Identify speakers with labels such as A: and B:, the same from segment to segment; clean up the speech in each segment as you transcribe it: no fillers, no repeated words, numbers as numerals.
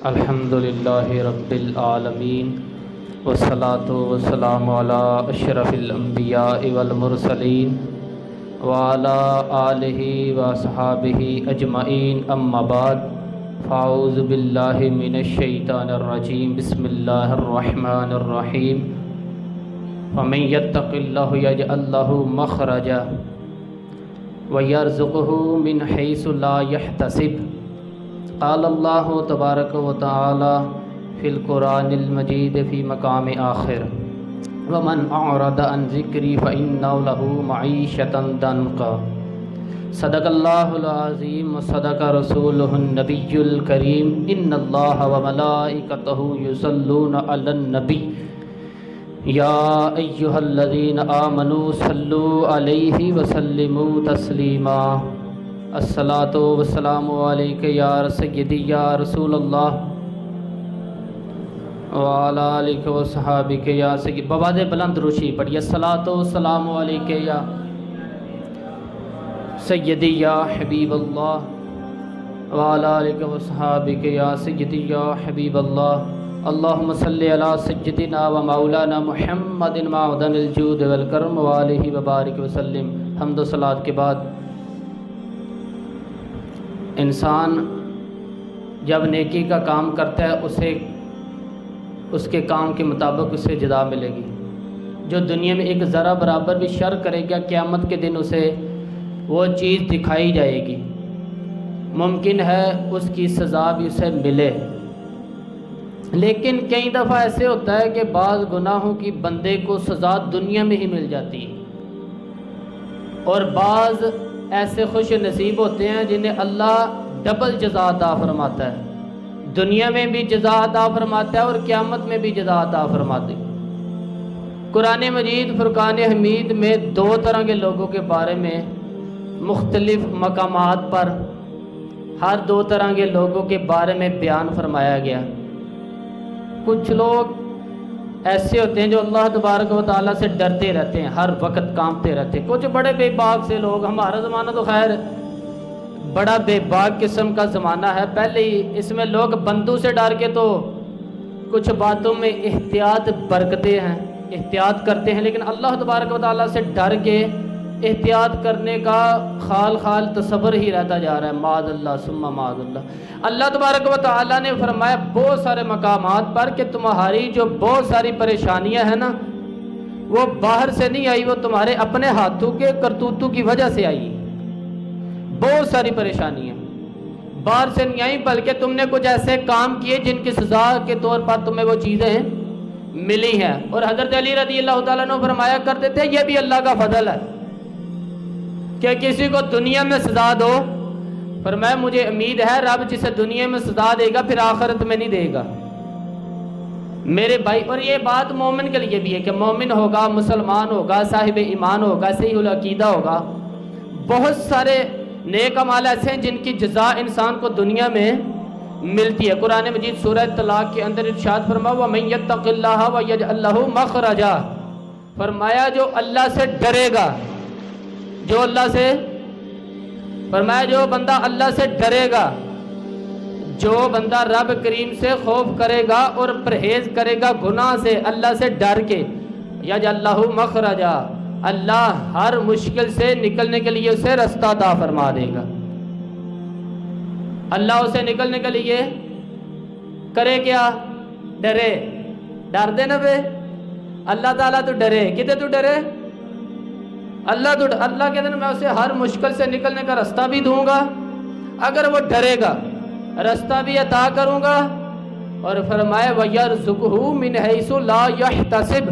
A: الحمدللہ رب العالمین والصلاة والسلام علی اشرف الانبیاء والمرسلین وعلی آلہ واصحابہ اجمعین، اما بعد فاعوذ باللہ من الشیطان الرجیم، بسم اللہ الرحمن الرحیم۔ ومن یتق اللہ یجعل لہ مخرجا ویرزقہ من حیث لا یحتسب۔ قال اللہ تبارک و تعالی فی القرآن المجید فی مقام آخر، ومن اعرض عن ذکری فإن لہ معیشۃ ضنکا۔ صدق اللہ العظیم وصدق رسولہ النبی الکریم۔ ان اللہ وملائکتہ یصلون علی النبی یا ایہا الذین آمنوا صلوا علیہ وسلموا تسلیما۔ الصلاۃ والسلام علیک یا سیدی یا رسول اللہ وعلی آلک وصحابک یا سیدی۔ بآواز بلند روشی پڑھیے، الصلاۃ والسلام علیک یا سیدی یا حبیب اللہ وعلی آلک وصحابک یا سیدی یا حبیب اللہ۔ اللہم صلی علی سیدنا و مولانا محمد معدن الجود والکرم وآلہ وبارک وسلم۔ حمد و صلوات کے بعد انسان جب نیکی کا کام کرتا ہے اسے اس کے کام کے مطابق اسے جزا ملے گی۔ جو دنیا میں ایک ذرہ برابر بھی شر کرے گا، قیامت کے دن اسے وہ چیز دکھائی جائے گی، ممکن ہے اس کی سزا بھی اسے ملے۔ لیکن کئی دفعہ ایسے ہوتا ہے کہ بعض گناہوں کی بندے کو سزا دنیا میں ہی مل جاتی ہے، اور بعض ایسے خوش نصیب ہوتے ہیں جنہیں اللہ ڈبل جزا عطا فرماتا ہے، دنیا میں بھی جزا عطا فرماتا ہے اور قیامت میں بھی جزا عطا فرماتا ہے۔ قرآن مجید فرقان حمید میں دو طرح کے لوگوں کے بارے میں مختلف مقامات پر ہر دو طرح کے لوگوں کے بارے میں بیان فرمایا گیا۔ کچھ لوگ ایسے ہوتے ہیں جو اللہ تبارک و تعالیٰ سے ڈرتے رہتے ہیں، ہر وقت کانپتے رہتے ہیں۔ کچھ بڑے بے باک سے لوگ، ہمارا زمانہ تو خیر بڑا بے باک قسم کا زمانہ ہے، پہلے ہی اس میں لوگ بندوں سے ڈر کے تو کچھ باتوں میں احتیاط برتتے ہیں، احتیاط کرتے ہیں، لیکن اللہ تبارک و تعالیٰ سے ڈر کے احتیاط کرنے کا خال خال تصور ہی رہتا جا رہا ہے، معاذ اللہ ثم معاذ اللہ۔ اللہ تبارک و تعالیٰ نے فرمایا بہت سارے مقامات پر کہ تمہاری جو بہت ساری پریشانیاں ہیں نا، وہ باہر سے نہیں آئی، وہ تمہارے اپنے ہاتھوں کے کرتوتوں کی وجہ سے آئی۔ بہت ساری پریشانیاں باہر سے نہیں آئی، بلکہ تم نے کچھ ایسے کام کیے جن کی سزا کے طور پر تمہیں وہ چیزیں ملی ہیں۔ اور حضرت علی رضی اللہ تعالیٰ نے فرمایا کرتے تھے یہ بھی اللہ کا فضل ہے کہ کسی کو دنیا میں سزا دو، فرمایا مجھے امید ہے رب جسے دنیا میں سزا دے گا پھر آخرت میں نہیں دے گا میرے بھائی۔ اور یہ بات مومن کے لیے بھی ہے کہ مومن ہوگا، مسلمان ہوگا، صاحب ایمان ہوگا، صحیح العقیدہ ہوگا، بہت سارے نیک اعمال ایسے ہیں جن کی جزا انسان کو دنیا میں ملتی ہے۔ قرآن مجید سورہ طلاق کے اندر ارشاد فرمایا وَمَن يَتَّقِ اللَّهَ وَيَجْعَل لَّهُ مَخْرَجًا، فرمایا جو اللہ سے ڈرے گا، جو اللہ سے، فرمایا جو بندہ اللہ سے ڈرے گا، جو بندہ رب کریم سے خوف کرے گا اور پرہیز کرے گا گناہ سے، اللہ سے ڈر کے، یجعل لہ مخرجا، اللہ ہر مشکل سے نکلنے کے لیے اسے رستہ عطا فرما دے گا۔ اللہ اسے نکلنے کے لیے کرے کیا؟ ڈرے۔ ڈر دے نا بے اللہ تعالیٰ تو ڈرے، کتے تو ڈرے؟ اللہ کے دن میں اسے ہر مشکل سے نکلنے کا رستہ بھی دوں گا، اگر وہ ڈرے گا رستہ بھی عطا کروں گا، اور فرمائے وَيَرْزُقْهُ مِنْ حَيْثُ لَا يَحْتَسِبْ،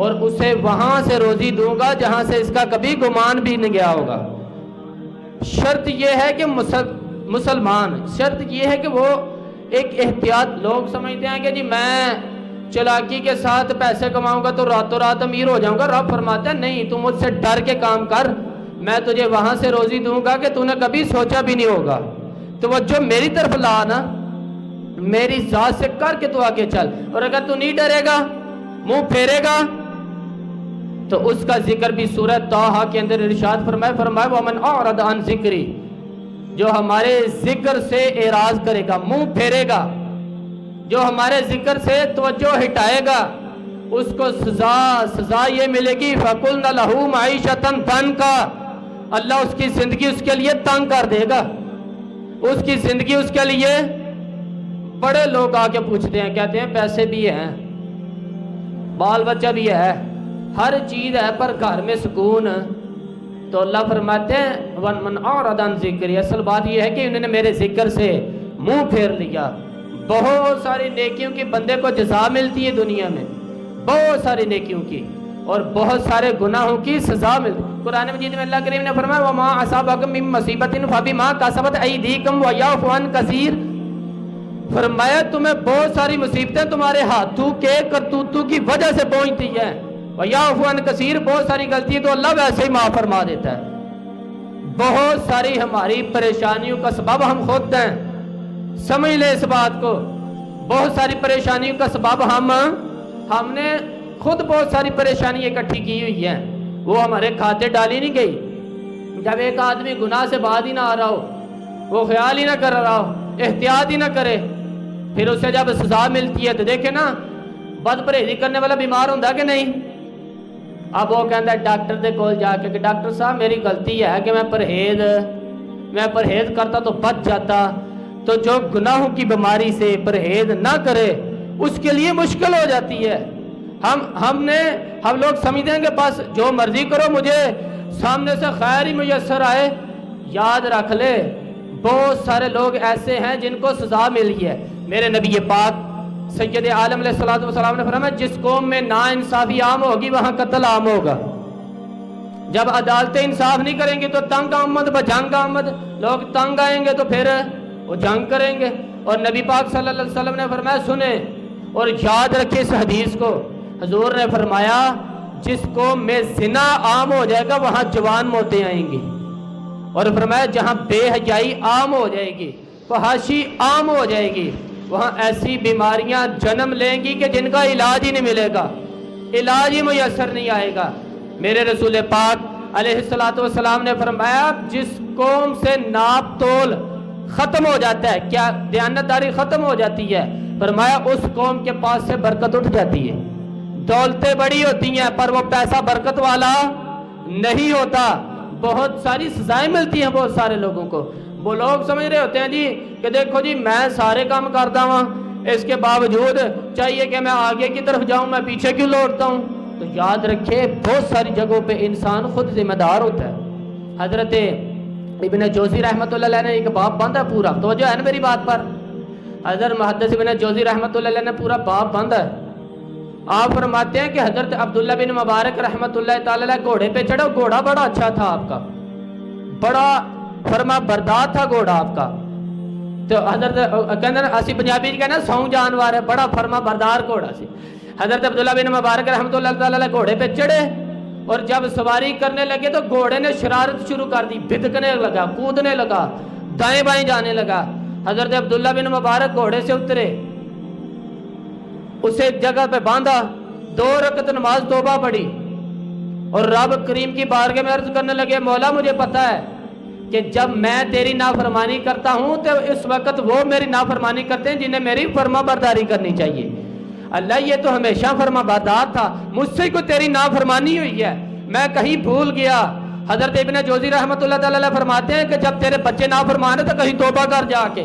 A: اور اسے وہاں سے روزی دوں گا جہاں سے اس کا کبھی گمان بھی نہیں گیا ہوگا۔ شرط یہ ہے کہ مسلمان، شرط یہ ہے کہ وہ ایک احتیاط، لوگ سمجھتے ہیں کہ جی میں چلاکی کے ساتھ پیسے کماؤں گا تو راتوں رات امیر ہو جاؤں گا۔ رب فرماتا ہے نہیں، تم مجھ سے ڈر کے کام کر، میں تجھے وہاں سے روزی دوں گا کہ تو نے کبھی سوچا بھی نہیں ہوگا۔ تو وہ جو میری طرف لا نا، میری ذات سے کر کے تو آگے چل، اور اگر تو نہیں ڈرے گا، منہ پھیرے گا، تو اس کا ذکر بھی سورہ طٰہٰ کے اندر ارشاد فرمایا وَمَنْ أَعْرَضَ عَنْ ذِكْرِي، جو ہمارے ذکر سے اعراض کرے گا، منہ پھیرے گا، جو ہمارے ذکر سے توجہ ہٹائے گا اس کو سزا یہ ملے گی فَقُلْنَا لَهُ مَعِيشَةً ضَنْكَ، اللہ اس کی زندگی اس کے لیے تنگ کر دے گا، اس کی زندگی اس کے لیے۔ بڑے لوگ آ کے پوچھتے ہیں، کہتے ہیں پیسے بھی ہیں، بال بچہ بھی ہے، ہر چیز ہے، پر گھر میں سکون۔ تو اللہ فرماتے ہیں وَمَنْ أَعْرَضَ عَنْ ذِكْرِي، اصل بات یہ ہے کہ انہوں نے میرے ذکر سے منہ پھیر لیا۔ بہت ساری نیکیوں کی بندے کو جزا ملتی ہے دنیا میں، بہت ساری نیکیوں کی، اور بہت سارے گناہوں کی سزا ملتی۔ قرآن مجید میں اللہ کریم نے فرمایا وَمَا أَصَابَكُم مِّن مُّصِيبَةٍ فَبِمَا كَسَبَتْ أَيْدِيكُمْ وَيَعْفُو عَن كَثِيرٍ، فرمایا تمہیں بہت ساری مصیبتیں تمہارے ہاتھوں کے کرتوتوں کی وجہ سے پہنچتی ہیں، وَيَعْفُو عَن كَثِيرٍ، بہت ساری غلطی ہے تو اللہ ویسے ہی معاف فرما دیتا ہے۔ بہت ساری ہماری پریشانیوں کا سبب ہم خود ہیں، سمجھ لیں اس بات کو، بہت ساری پریشانیوں کا سبب ہم نے خود بہت ساری پریشانی اکٹھی کی ہوئی ہیں، وہ ہمارے کھاتے ڈالی نہیں گئی۔ جب ایک آدمی گناہ سے باز ہی نہ آ رہا ہو، وہ خیال ہی نہ کر رہا ہو، احتیاط ہی نہ کرے، پھر اسے جب سزا ملتی ہے تو دیکھیں نا، بد پرہیزی کرنے والا بیمار ہوتا کہ نہیں؟ اب وہ کہتا ہے ڈاکٹر دے کول جا کے کہ ڈاکٹر صاحب میری غلطی ہے کہ میں پرہیز کرتا تو بچ جاتا۔ تو جو گناہوں کی بیماری سے پرہیز نہ کرے اس کے لیے مشکل ہو جاتی ہے۔ ہم لوگ سمجھتے ہیں کہ بس جو مرضی کرو، مجھے سامنے سے خیر ہی میسر آئے۔ یاد رکھ لے بہت سارے لوگ ایسے ہیں جن کو سزا ملی ہے۔ میرے نبی پاک سید عالم علیہ الصلوۃ والسلام نے فرمایا جس قوم میں ناانصافی عام ہوگی وہاں قتل عام ہوگا۔ جب عدالتیں انصاف نہیں کریں گی تو تنگ آمد بجنگ آمد، لوگ تنگ آئیں گے تو پھر وہ جنگ کریں گے۔ اور نبی پاک صلی اللہ علیہ وسلم نے فرمایا سنیں اور یاد رکھیں اس حدیث کو، حضور نے فرمایا جس قوم میں زنا عام ہو جائے گا وہاں جوان موتیں آئیں گی، اور فرمایا جہاں بے حیائی عام ہو جائے گی، فحاشی عام ہو جائے گی، وہاں ایسی بیماریاں جنم لیں گی کہ جن کا علاج ہی نہیں ملے گا، علاج ہی میسر نہیں آئے گا۔ میرے رسول پاک علیہ الصلوۃ والسلام نے فرمایا جس قوم سے ناپ تول ختم ہو جاتا ہے، کیا دیانتداری ختم ہو جاتی ہے، فرمایا اس قوم کے پاس سے برکت اٹھ جاتی ہے۔ دولتیں بڑی ہوتی ہیں پر وہ پیسہ برکت والا نہیں ہوتا۔ بہت ساری سزائیں ملتی ہیں بہت سارے لوگوں کو۔ وہ لوگ سمجھ رہے ہوتے ہیں جی کہ دیکھو جی میں سارے کام کرتا ہوں، اس کے باوجود چاہیے کہ میں آگے کی طرف جاؤں، میں پیچھے کیوں لوٹتا ہوں؟ تو یاد رکھے بہت ساری جگہوں پہ انسان خود ذمہ دار ہوتا ہے۔ حضرت ابن جوزی رحمۃ اللہ علیہ نے ایک باب باندھا پورا، توجہ ہے نا میری بات پر؟ حضرت محدث ابن جوزی رحمۃ اللہ علیہ نے پورا باب باندھا ہے۔ آپ فرماتے ہیں کہ حضرت عبداللہ بن مبارک رحمۃ اللہ تعالی علیہ گھوڑے پہ چڑھا، گھوڑا بڑا اچھا تھا آپ کا، بڑا فرما بردار تھا گھوڑا آپ کا۔ تو حضرت کہنا اسی پنجابی کہنا سو جانور ہے، بڑا فرما بردار گھوڑا سی۔ حضرت عبداللہ بن مبارک رحمۃ اللہ تعالی علیہ گھوڑے پہ چڑھے اور جب سواری کرنے لگے تو گھوڑے نے شرارت شروع کر دی، بھدکنے لگا، کودنے لگا، دائیں بائیں جانے لگا۔ حضرت عبداللہ بن مبارک گھوڑے سے اترے، اسے ایک جگہ پہ باندھا، 2 رکعت نماز توبہ پڑھی اور رب کریم کی بارگاہ میں عرض کرنے لگے مولا مجھے پتا ہے کہ جب میں تیری نافرمانی کرتا ہوں تو اس وقت وہ میری نافرمانی کرتے ہیں جنہیں میری فرما برداری کرنی چاہیے۔ اللہ یہ تو ہمیشہ فرما بردار تھا، مجھ سے کوئی تیری نافرمانی ہوئی ہے، میں کہیں بھول گیا۔ حضرت ابن جوزی رحمۃ اللہ تعالی علیہ فرماتے ہیں کہ جب تیرے بچے نافرمان ہیں تو کہیں توبہ کر جا کے،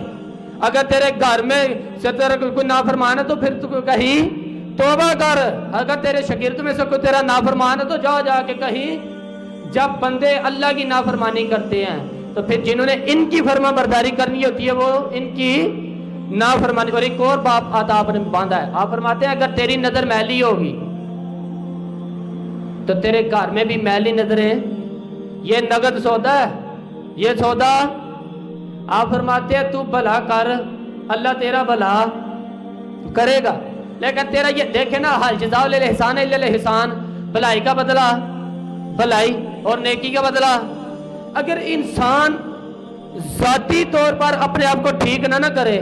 A: اگر تیرے گھر میں سے تیرا کوئی نافرمان ہے تو پھر تو کہیں توبہ کر، اگر تیرے شاگرد میں سے کوئی تیرا نافرمان ہے تو جا کے کہیں۔ جب بندے اللہ کی نافرمانی کرتے ہیں تو پھر جنہوں نے ان کی فرما برداری کرنی ہوتی ہے وہ ان کی نافرمانی۔ اور ایک اور باب آتا آپ نے باندھا ہے، آپ فرماتے ہیں اگر تیری نظر میلی ہوگی تو تیرے گھر میں بھی میلی نظریں، یہ نگد سودا ہے، یہ سودا آپ فرماتے ہیں تو بھلا کر اللہ تیرا بھلا کرے گا، لیکن تیرا یہ دیکھے نا حال جزاء الاحسان الا الاحسان، بھلائی کا بدلہ بھلائی اور نیکی کا بدلہ۔ اگر انسان ذاتی طور پر اپنے آپ کو ٹھیک نہ کرے،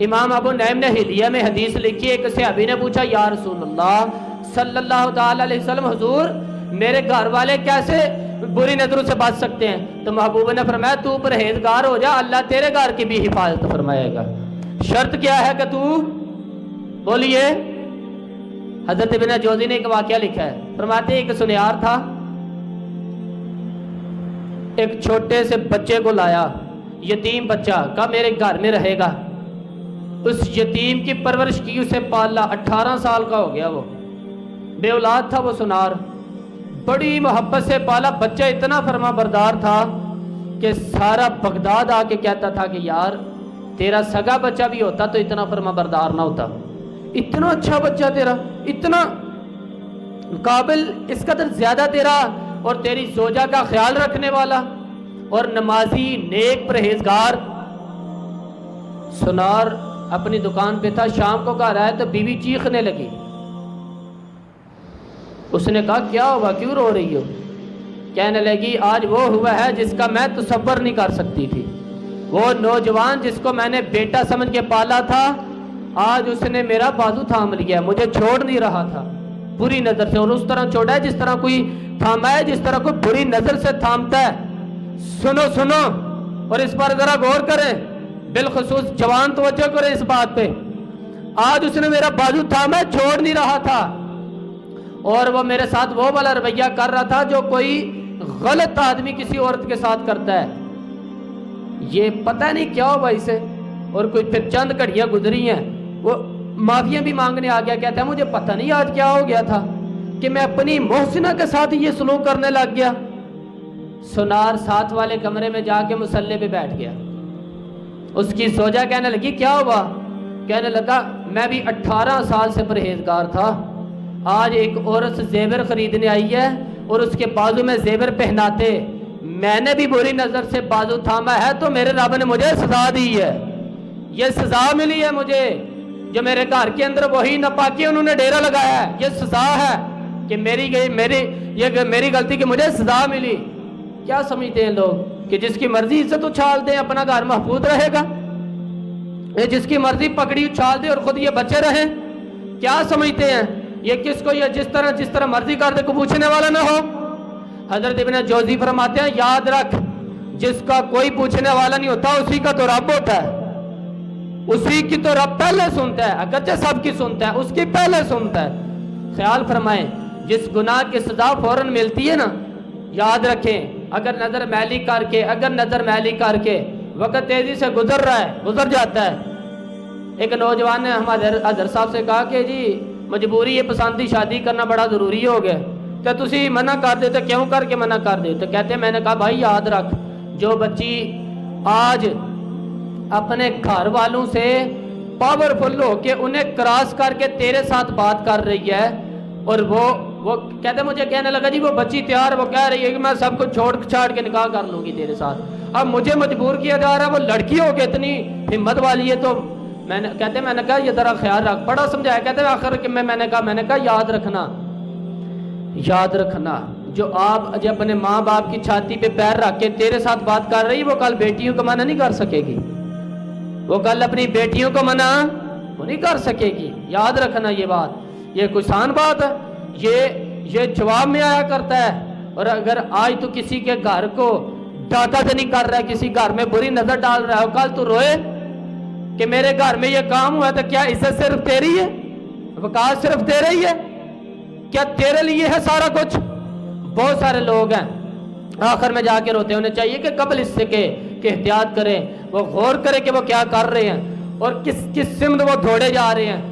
A: امام ابو نعیم نے حلیہ میں حدیث لکھی، ایک صحابی نے پوچھا یا رسول اللہ صلی اللہ تعالی علیہ وسلم حضور میرے گھر والے کیسے بری نظروں سے بچ سکتے ہیں؟ تو محبوب نے فرمایا تو پرہیزگار ہو جا، اللہ تیرے گھر کی بھی حفاظت فرمائے گا۔ شرط کیا ہے کہ تو بولیے. حضرت ابن جوزی نے ایک واقعہ لکھا ہے، فرماتے ہیں ایک سنیار تھا، ایک چھوٹے سے بچے کو لایا، یتیم بچہ، کہا میرے گھر میں رہے گا. اس یتیم کی پرورش کی، اسے پالا، 18 سال کا ہو گیا، وہ بے اولاد تھا. وہ سنار بڑی محبت سے پالا. بچہ اتنا فرما بردار تھا کہ سارا بغداد آ کے کہتا تھا کہ یار تیرا سگا بچہ بھی ہوتا تو اتنا فرما بردار نہ ہوتا. اتنا اچھا بچہ تیرا، اتنا قابل، اس قدر زیادہ تیرا اور تیری زوجہ کا خیال رکھنے والا اور نمازی، نیک، پرہیزگار. سنار اپنی دکان پہ تھا، شام کو گھر آیا تو بیوی چیخنے لگی. اس نے کہا کیا ہوا، کیوں رو رہی ہو؟ کہنے لگی آج وہ ہوا ہے جس کا میں تصور نہیں کر سکتی تھی. وہ نوجوان جس کو میں نے بیٹا سمجھ کے پالا تھا، آج اس نے میرا بازو تھام لیا، مجھے چھوڑ نہیں رہا تھا بری نظر سے. اور اس طرح چھوڑا ہے جس طرح کوئی تھاما ہے، جس طرح کوئی بری نظر سے تھامتا ہے. سنو سنو اور اس پر ذرا غور کریں، بالخصوص جوان توجہ کریں اس بات پہ. آج اس نے میرا بازو تھاما، چھوڑ نہیں رہا تھا، اور وہ میرے ساتھ وہ والا رویہ کر رہا تھا جو کوئی غلط آدمی کسی عورت کے ساتھ کرتا ہے. یہ پتہ نہیں کیا ہوا اسے. اور کوئی پھر چند گھڑیاں گزری ہیں، وہ معافیاں بھی مانگنے آ گیا، کہتا ہے مجھے پتہ نہیں آج کیا ہو گیا تھا کہ میں اپنی محسنہ کے ساتھ یہ سلوک کرنے لگ گیا. سنار ساتھ والے کمرے میں جا کے مصلے پہ بیٹھ گیا. اس کی زوجہ کہنے لگی کیا ہوا؟ کہنے لگا میں بھی 18 سال سے پرہیزگار تھا، آج ایک عورت سے زیور خریدنے آئی ہے اور اس کے بازو میں زیور پہناتے، میں نے بھی بری نظر سے بازو تھاما ہے تو میرے رب نے مجھے سزا دی ہے. یہ سزا ملی ہے مجھے، جو میرے گھر کے اندر وہی ناپاکی انہوں نے ڈیرا لگایا ہے. یہ سزا ہے کہ میری غلطی کی مجھے سزا ملی. کیا سمجھتے ہیں لوگ کہ جس کی مرضی عزت اچھال دیں اپنا گھر محفوظ رہے گا؟ یہ جس کی مرضی پکڑی اچھال دے اور خود یہ بچے رہیں؟ کیا سمجھتے ہیں یہ کس کو، یہ جس طرح مرضی کر دے، کو پوچھنے والا نہ ہو؟ حضرت ابن جوزی فرماتے ہیں یاد رکھ، جس کا کوئی پوچھنے والا نہیں ہوتا اسی کا تو رب ہوتا ہے. اسی کی تو رب پہلے سنتا ہے، اگرچہ سب کی سنتا ہے، اس کی پہلے سنتا ہے. خیال فرمائیں، جس گناہ کی سزا فوراً ملتی ہے نا، یاد رکھیں اگر نظر میلی کر کے وقت تیزی سے گزر جاتا ہے. ایک نوجوان نے ہمارے حضرت صاحب سے کہا کہ جی مجبوری ہے، پسندی شادی کرنا بڑا ضروری ہو گیا، تو تسی منع کر دیتے، کیوں کر کے منع کر دیتے؟ کہتے ہیں میں نے کہا بھائی یاد رکھ، جو بچی آج اپنے گھر والوں سے پاورفل ہو کے انہیں کراس کر کے تیرے ساتھ بات کر رہی ہے، اور وہ کہتے مجھے کہنے لگا جی وہ بچی تیار، وہ کہہ رہی ہے کہ میں سب کو چھوڑ چھاڑ کے نکاح کر لوں گی تیرے ساتھ، اب مجھے مجبور کیا جا رہا ہے، وہ لڑکی ہو کے اتنی ہمت والی ہے. تو میں نے کہا یہ ذرا خیال رکھ، بڑا سمجھایا. کہتے ہیں آخر میں نے کہا یاد رکھنا جو آپ اپنے ماں باپ کی چھاتی پہ پیر رکھ کے تیرے ساتھ بات کر رہی، وہ کل بیٹیوں کو منع نہیں کر سکے گی، وہ کل اپنی بیٹیوں کو منع وہ نہیں کر سکے گی. یاد رکھنا یہ بات، یہ کوئی آسان بات ہے، یہ جواب میں آیا کرتا ہے. اور اگر آج تو کسی کے گھر کو دادا سے نہیں کر رہا ہے، کسی گھر میں بری نظر ڈال رہا ہے، کل تو روئے کہ میرے گھر میں یہ کام ہوا، تو کیا عزت صرف تیری ہے؟ وقار صرف تیرے ہی ہے؟ کیا تیرے لیے ہے سارا کچھ؟ بہت سارے لوگ ہیں آخر میں جا کے روتے ہیں. انہیں چاہیے کہ قبل اس سے کہ احتیاط کریں، وہ غور کریں کہ وہ کیا کر رہے ہیں اور کس سمت وہ دوڑے جا رہے ہیں.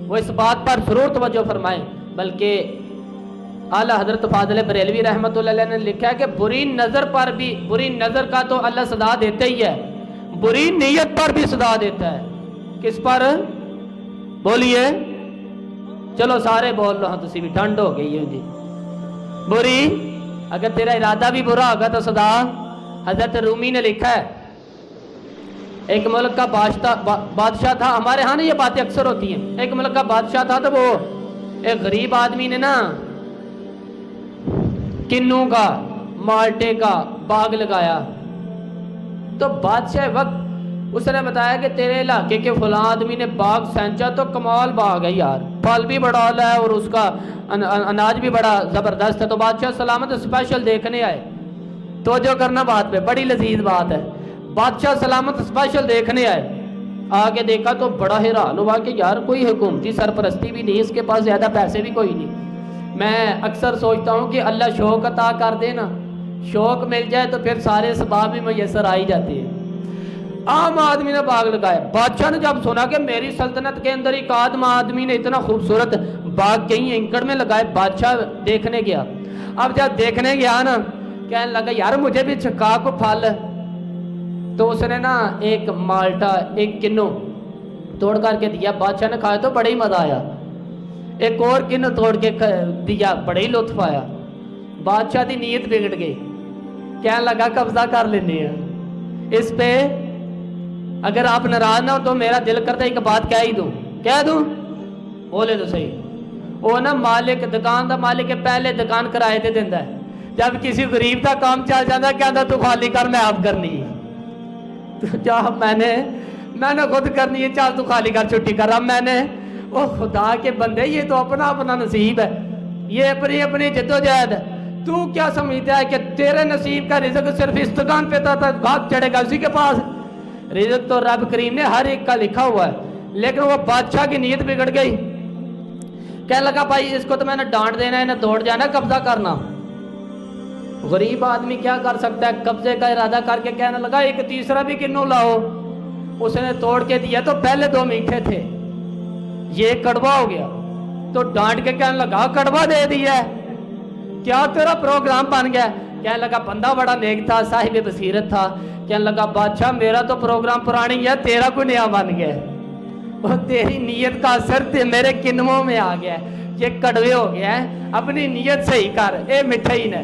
A: وہ اس بات پر ضرور توجہ فرمائیں. بلکہ اعلیٰ حضرت فاضل بریلوی رحمۃ اللہ علیہ نے لکھا ہے کہ بری نظر کا تو اللہ سزا دیتا ہی ہے، بری نیت پر بھی سزا دیتا ہے. کس پر؟ بولیے. چلو سارے بول رہا ہوں، تسی بھی ٹھنڈ ہو گئی ہے جی. بری، اگر تیرا ارادہ بھی برا ہوگا تو سزا. حضرت رومی نے لکھا ہے ایک ملک کا بادشاہ تھا. ہمارے ہاں نا یہ باتیں اکثر ہوتی ہیں. ایک ملک کا بادشاہ تھا تو وہ ایک غریب آدمی نے نا کنوں کا، مالٹے کا باغ لگایا. تو بادشاہ وقت اس نے بتایا کہ تیرے علاقے کے فلاں آدمی نے باغ سینچا تو کمال باغ ہے یار، پھل بھی بڑا اعلیٰ ہے اور اس کا اناج بھی بڑا زبردست ہے. تو بادشاہ سلامت اسپیشل دیکھنے آئے. توجہ کرنا بات پہ، بڑی لذیذ بات ہے. بادشاہ سلامت اسپیشل دیکھنے آئے. آگے دیکھا تو بڑا حیران ہوا کہ یار کوئی حکومتی سرپرستی بھی نہیں، اس کے پاس زیادہ پیسے بھی کوئی نہیں۔ میں اکثر سوچتا ہوں کہ اللہ شوق عطا کر دے نا، شوق مل جائے تو پھر سارے اسباب بھی میسر آ ہی جاتے ہیں۔ عام آدمی نے باغ لگایا، بادشاہ نے جب سنا کہ میری سلطنت کے اندر ایک آدمی نے اتنا خوبصورت باغ کہیں اینکڑ میں لگائے، بادشاہ دیکھنے گیا۔ اب جب دیکھنے گیا نا، کہنے لگا یار مجھے بھی چکا کو پھل، تو اس نے نا ایک مالٹا، ایک کنو توڑ کر کے دیا، بادشاہ نے کھایا تو بڑا ہی مزہ آیا۔ ایک اور کنو توڑ کے دیا، بڑا ہی لطف آیا۔ بادشاہ دی نیت بگڑ گئی، کہنے لگا قبضہ کر لینے ہیں اس پہ، اگر آپ ناراض نہ ہو تو میرا دل کرتا ہے ایک بات کہہ دوں بولے تو صحیح۔ وہ نا مالک دکان دا مالک پہلے دکان کرائے تے دیندا ہے، جب کسی غریب کا کام چل جاتا کہتا تو خالی کر، میں آپ کرنی ہے، تو جب میں نے خود کرنی ہے، چل تو خالی کر چھٹی کر رہا میں نے۔ او خدا کے بندے، یہ تو اپنا نصیب ہے، یہ اپنی جدوجہد ہے۔ تو کیا سمجھتا ہے کہ تیرے نصیب کا رزق صرف اس دکان پہ تھا گھاٹ چڑھے گا اسی کے پاس؟ رزق تو رب کریم نے ہر ایک کا لکھا ہوا ہے، لیکن وہ بادشاہ کی نیت بگڑ گئی۔ کہنے لگا بھائی اس کو تو میں نے ڈانٹ دینا ہے، انہیں دوڑ جانا، قبضہ کرنا۔ غریب آدمی کیا کر سکتا ہے؟ قبضے کا ارادہ کر کے کہنے لگا ایک تیسرا بھی کنو لاؤ۔ اس نے توڑ کے دیا تو پہلے دو میٹھے تھے، یہ کڑوا ہو گیا، تو ڈانٹ کے کہنے لگا کڑوا دے دیا ہے، کیا تیرا پروگرام بن گیا؟ کہنے لگا بندہ بڑا نیک تھا، صاحب بصیرت تھا۔ کہنے لگا بادشاہ میرا تو پروگرام پرانی ہے، تیرا کوئی نیا بن گیا، اور تیری نیت کا اثر میرے کنووں میں آ گیا، یہ کڑوے ہو گیا ہے، اپنی نیت صحیح کر، اے مٹھائی نے۔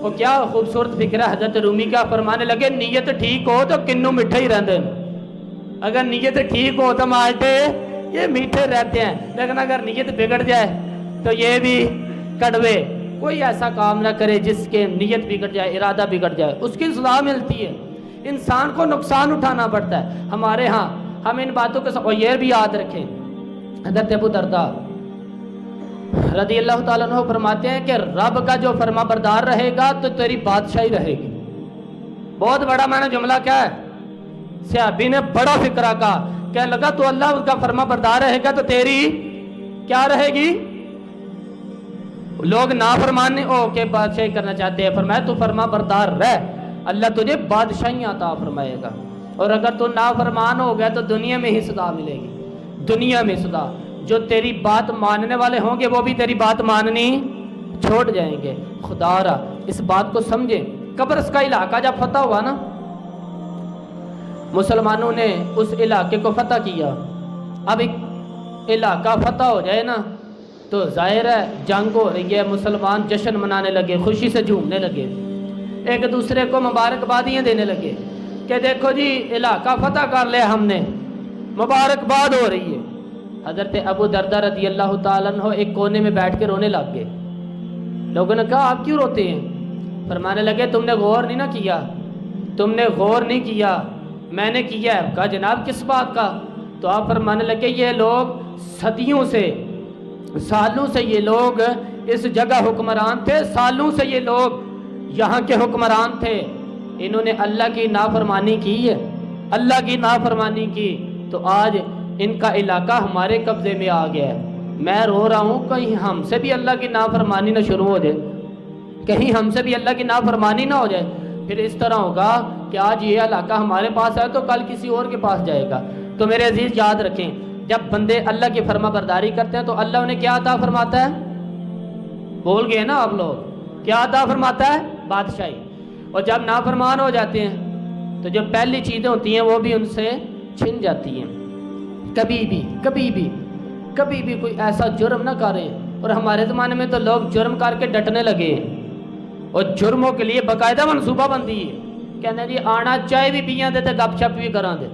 A: وہ کیا خوبصورت فکر ہے، حضرت رومی کا فرمانے لگے نیت ٹھیک ہو تو کنو مٹھے ہی رہتے ہیں، اگر نیت ٹھیک ہو تو مالٹے یہ میٹھے رہتے ہیں، لیکن اگر نیت بگڑ جائے تو یہ بھی کڑوے۔ کوئی ایسا کام نہ کرے جس کے نیت بگڑ جائے، ارادہ بگڑ جائے، اس کی سزا ملتی ہے، انسان کو نقصان اٹھانا پڑتا ہے۔ ہمارے ہاں ہم ان باتوں کے ساتھ یہ بھی یاد رکھیں، حضرت ابو درداء رضی اللہ تعالیٰ عنہ فرماتے ہیں کہ رب کا جو فرما بردار رہے گا تو تیری بادشاہی رہے گی۔ بہت بڑا میں نے جملہ کیا ہے، صحابی نے بڑا فکرہ کہا، کہنے لگا تو اللہ اس کا فرما بردار رہے گا تو تیری کیا رہے گی؟ لوگ نافرمانی ہو کے بادشاہی کرنا چاہتے ہیں، فرمایا تو فرما بردار رہ، اللہ تجھے بادشاہیاں عطا فرمائے گا، اور اگر تو نافرمان ہو گیا تو دنیا میں ہی سزا ملے گی، دنیا میں سزا۔ جو تیری بات ماننے والے ہوں گے وہ بھی تیری بات ماننی چھوڑ جائیں گے۔ خدا را اس بات کو سمجھیں۔ قبرص کا علاقہ جب فتح ہوا نا، مسلمانوں نے اس علاقے کو فتح کیا۔ اب ایک علاقہ فتح ہو جائے نا تو ظاہر ہے جنگ ہو رہی ہے، مسلمان جشن منانے لگے، خوشی سے جھومنے لگے، ایک دوسرے کو مبارکبادیاں دینے لگے کہ دیکھو جی علاقہ فتح کر لیا ہم نے، مبارکباد ہو رہی ہے۔ حضرت ابو درداء رضی اللہ تعالیٰ عنہ ایک کونے میں بیٹھ کے رونے لگ گئے۔ لوگوں نے کہا آپ کیوں روتے ہیں؟ فرمانے لگے تم نے غور نہیں نہ کیا، تم نے غور نہیں کیا، میں نے کیا ہے۔ کہا جناب کس بات کا؟ تو آپ فرمانے لگے یہ لوگ صدیوں سے، سالوں سے یہ لوگ اس جگہ حکمران تھے، سالوں سے یہ لوگ یہاں کے حکمران تھے، انہوں نے اللہ کی نافرمانی کی ہے، اللہ کی نافرمانی کی، تو آج ان کا علاقہ ہمارے قبضے میں آ گیا ہے۔ میں رو رہا ہوں کہیں ہم سے بھی اللہ کی نافرمانی نہ شروع ہو جائے، کہیں ہم سے بھی اللہ کی نافرمانی نہ ہو جائے، پھر اس طرح ہوگا کہ آج یہ علاقہ ہمارے پاس ہے تو کل کسی اور کے پاس جائے گا۔ تو میرے عزیز یاد رکھیں، جب بندے اللہ کی فرما برداری کرتے ہیں تو اللہ انہیں کیا عطا فرماتا ہے؟ بول گئے نا آپ لوگ، کیا عطا فرماتا ہے؟ بادشاہی۔ اور جب نافرمان ہو جاتے ہیں تو جو پہلی چیزیں ہوتی ہیں وہ بھی ان سے چھن جاتی ہیں۔ کبھی بھی کوئی ایسا جرم نہ کریں، اور ہمارے زمانے میں تو لوگ جرم کر کے ڈٹنے لگے، اور جرموں کے لیے باقاعدہ منصوبہ بندی ہے، کہنے جی آنا چائے بھی پیاں دے تے گپ شپ بھی کراں دے،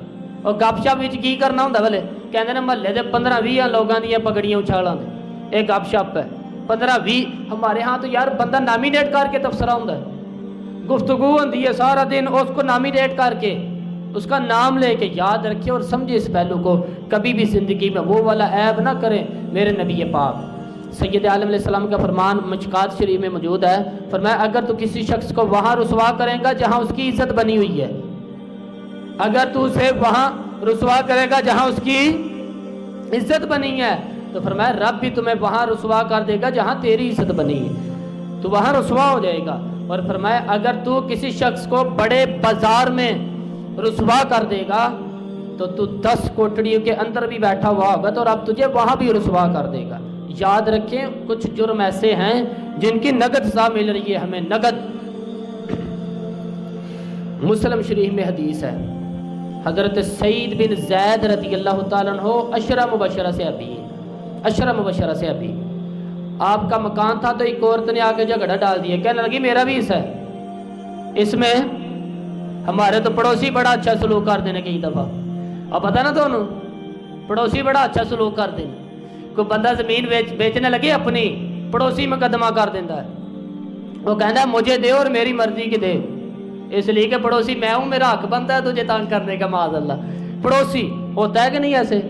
A: اور گپ شپ وچ کی کرنا ہوندا بلے کہندے نے محلے دے 15-20 لوگاں دی پگڑیاں اچھالاں دے، اے گپ شپ ہے۔ 15-20 ہمارے ہاں تو یار بندہ نامینیٹ کر کے تبصرہ ہوندا ہے، گفتگو ہوندی ہے سارا دن، اس کو نامینیٹ کر کے اس کا نام لے کے یاد رکھے اور سمجھے اس پہلو کو، کبھی بھی زندگی میں وہ والا عیب نہ کریں۔ میرے نبی پاک سید عالم علیہ السلام کا فرمان مشکات شریف میں موجود ہے، فرمایا اگر تو کسی شخص کو وہاں رسوا کریں گا جہاں اس کی عزت بنی ہوئی ہے، اگر تو اسے وہاں رسوا کرے گا جہاں اس کی عزت بنی ہے، تو فرمایا رب بھی تمہیں وہاں رسوا کر دے گا جہاں تیری عزت بنی ہے، تو وہاں رسوا ہو جائے گا۔ اور فرمایا اگر تو کسی شخص کو بڑے بازار میں رسوا کر دے گا تو 10 کوٹڑیوں کے اندر بھی بیٹھا ہوا ہوگا تو رب تجھے وہاں بھی رسوا کر دے گا۔ یاد رکھیں کچھ جرم ایسے ہیں جن کی نقد سزا مل رہی ہے ہمیں، نقد۔ مسلم شریف میں حدیث ہے، حضرت سعید بن زید رضی اللہ تعالیٰ عنہ عشرہ مبشرہ سے ابھی ہیں، عشرہ مبشرہ سے ابھی۔ آپ کا مکان تھا تو ایک عورت نے آ کے جھگڑا ڈال دیا، کہنے لگی میرا بھی حصہ ہے اس میں، ہمارے تو پڑوسی بڑا اچھا سلوک کر دینے کئی دفعہ، اب پتہ نا دونوں پڑوسی بڑا اچھا سلوک کر دینا، کوئی بندہ زمین بیچنے لگے اپنی، پڑوسی مقدمہ کر دیتا ہے، وہ کہتا ہے مجھے دے اور میری مرضی کی دے، اس لیے کہ پڑوسی میں ہوں، میرا حق بنتا ہے تجھے تنگ کرنے کا، معاذ اللہ۔ پڑوسی ہوتا ہے کہ نہیں ایسے؟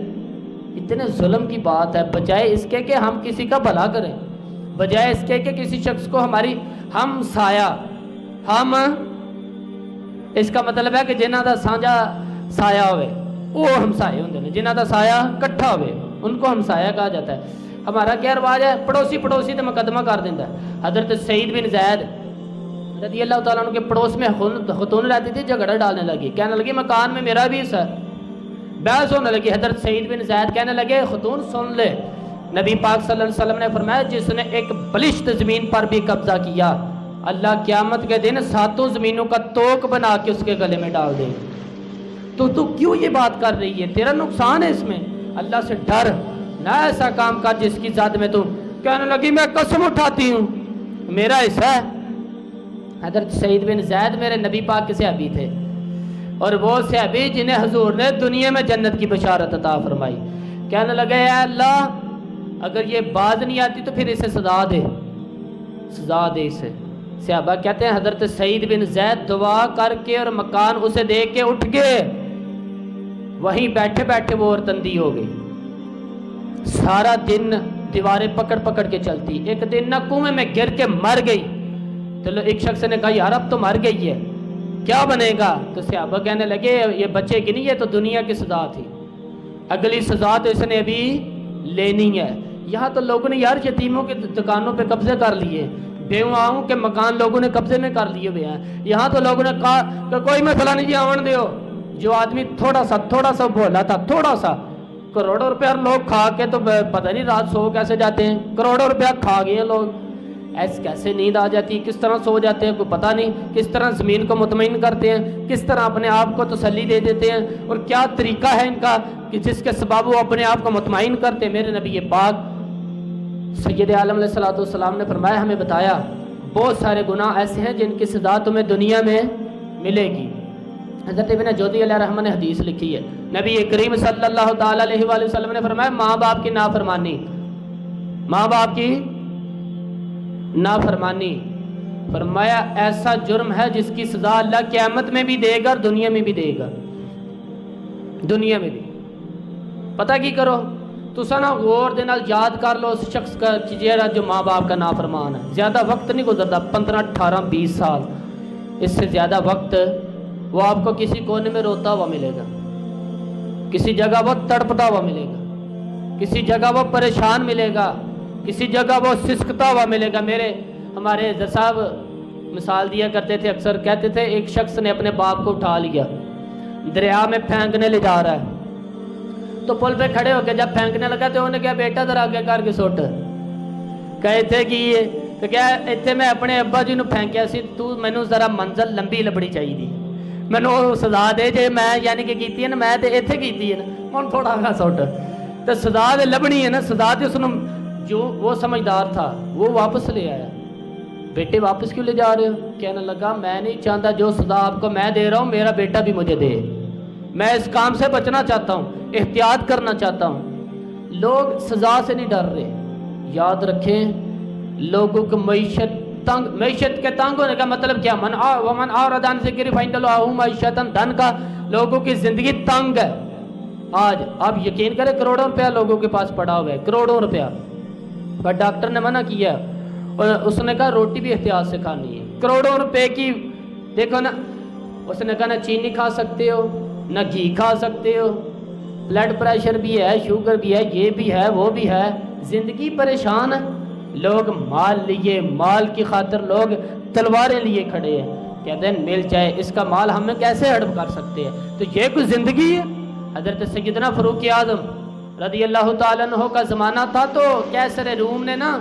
A: اتنے ظلم کی بات ہے، بجائے اس کے کہ ہم کسی کا بھلا کریں، بجائے اس کے کہ کسی شخص کو ہماری ہم سایہ، ہم اس کا مطلب ہے کہ جنہاں دا سانجا سایہ ہوئے وہ ہمسائے ہوندے نے، جنہاں دا سایہ کٹھا ہوئے ان کو ہمسایہ کہا جاتا ہے۔ ہمارا کیا رواج ہے؟ پڑوسی پڑوسی تو مقدمہ کر دیتا ہے۔ حضرت سعید بن زید رضی اللہ تعالیٰ عنہ کے پڑوس میں خاتون رہتی تھی، جھگڑا ڈالنے لگی، کہنے لگی مکان میں میرا بھی حصہ ہے، بحث ہونے لگی۔ حضرت سعید بن زید کہنے لگے خاتون سن لے، نبی پاک صلی اللہ علیہ وسلم نے فرمایا جس نے ایک بلشت زمین پر بھی قبضہ کیا اللہ قیامت کے دن 7 زمینوں کا توق بنا کے اس کے گلے میں ڈال دے، تو کیوں یہ بات کر رہی ہے؟ تیرا نقصان ہے اس میں، اللہ سے ڈر، نہ ایسا کام کر جس کی ذات میں تو۔ کہنے لگی میں قسم اٹھاتی ہوں میرا حصہ ہے۔ حضرت سعید بن زید میرے نبی پاک کے صحابی تھے، اور وہ صحابی جنہیں حضور نے دنیا میں جنت کی بشارت عطا فرمائی۔ کہنے لگے اے اللہ اگر یہ باز نہیں آتی تو پھر اسے سزا دے، سزا دے اسے۔ صحابہ کہتے ہیں حضرت سعید بن زید دعا کر کے اور مکان اسے دے کے اٹھ گئے، وہیں بیٹھے بیٹھے وہ عورتندی ہو گئی، سارا دن دیواریں پکڑ پکڑ کے چلتی، ایک دن نہ کنویں میں گر کے مر گئی۔ تو ایک شخص نے کہا یار اب تو مر گئی ہے کیا بنے گا؟ تو صحابہ کہنے لگے یہ بچے کی نہیں، یہ تو دنیا کی سزا تھی، اگلی سزا تو اس نے ابھی لینی ہے۔ یہاں تو لوگوں نے یار یتیموں کی دکانوں پہ قبضے کر لیے، بیواؤں کے مکان لوگوں نے قبضے میں کر لیے ہوئے ہیں۔ یہاں تو لوگوں نے کہا کہ کوئی مسئلہ نہیں جی آون دیو، جو آدمی تھوڑا سا بولا تھا، تھوڑا سا، کروڑوں روپیہ لوگ کھا کے تو پتہ نہیں رات سو کیسے جاتے ہیں، کروڑوں روپیہ کھا گئے ہیں لوگ، ایسے کیسے نیند آ جاتی، کس طرح سو جاتے ہیں کوئی پتہ نہیں، کس طرح زمین کو مطمئن کرتے ہیں، کس طرح اپنے آپ کو تسلی دے دیتے ہیں، اور کیا طریقہ ہے ان کا کہ جس کے سبب وہ اپنے آپ کو مطمئن کرتے ہیں۔ میرے نبی پاک سید عالم علیہ الصلوۃ والسلام نے فرمایا، ہمیں بتایا بہت سارے گناہ ایسے ہیں جن کی سزا تمہیں دنیا میں ملے گی۔ حضرت ابن جوزی علیہ رحمہ نے حدیث لکھی ہے، نبی کریم صلی اللہ تعالیٰ علیہ وآلہ وسلم نے فرمایا ماں باپ کی نافرمانی، ماں باپ کی نافرمانی، فرمایا ایسا جرم ہے جس کی سزا اللہ قیامت میں بھی دے گا اور دنیا میں بھی دے گا، دنیا میں بھی۔ پتہ کی کرو تو سنا غور دے نال یاد کر لو اس شخص کا چیزیرا جو ماں باپ کا نافرمان ہے، زیادہ وقت نہیں گزرتا، 15 18 20 سال، اس سے زیادہ وقت وہ آپ کو کسی کونے میں روتا ہوا ملے گا، کسی جگہ وہ تڑپتا ہوا ملے گا، کسی جگہ وہ پریشان ملے گا، کسی جگہ وہ سسکتا ہوا ملے گا۔ ہمارے حضرت صاحب مثال دیا کرتے تھے، اکثر کہتے تھے ایک شخص نے اپنے باپ کو اٹھا لیا، دریا میں پھینکنے لے جا رہا ہے، تو پل پہ کھڑے ہو کے جب پھینکنے لگا تو انہوں نے کہا بیٹا ذرا آگے کر کے سٹ، کہتے کہ یہ تو کیا اتنے میں اپنے ابا جی نو پھینکیا سی، تو مینوں ذرا منزل لمبی لبڑی چاہیے، مینوں سزا دے جے میں یعنی کہ کیتی ہے نا، میں تے ایتھے کیتی ہے نا، ہن تھوڑا سا سٹ، تو سزا تے لبنی ہے نا، سزا تے اس نو جو وہ سمجھدار تھا وہ واپس لے آیا۔ بیٹے واپس کیوں لے جا رہے ہو؟ کہنے لگا میں نہیں چاہتا جو سزا آپ کو میں دے رہا ہوں میرا بیٹا بھی مجھے دے، میں اس کام سے بچنا چاہتا ہوں، احتیاط کرنا چاہتا ہوں۔ لوگ سزا سے نہیں ڈر رہے، یاد رکھیں لوگوں کو معیشت کے تنگ ہونے کا مطلب کیا؟ ومن اعرض عن ذکری فإن له معیشۃ، دھن کا لوگوں کی زندگی تنگ ہے۔ آج آپ یقین کریں کروڑوں روپیہ لوگوں کے پاس پڑا ہوا ہے، کروڑوں روپیہ، پر ڈاکٹر نے منع کیا اور اس نے کہا روٹی بھی احتیاط سے کھانی ہے، کروڑوں روپے کی، دیکھو نا، اس نے کہا نہ چینی کھا سکتے ہو، نہ گھی کھا سکتے ہو، بلڈ پریشر بھی ہے، شوگر بھی ہے، یہ بھی ہے، وہ بھی ہے، زندگی پریشان ہے۔ لوگ مال لیے، مال کی خاطر لوگ تلواریں لیے کھڑے ہیں، کہتے ہیں مل جائے، اس کا مال ہمیں کیسے ہڑپ کر سکتے ہیں؟ تو یہ کوئی زندگی ہے؟ حضرت سیدنا فاروق اعظم رضی اللہ تعالیٰ عنہ کا زمانہ تھا تو کیسر روم نے نا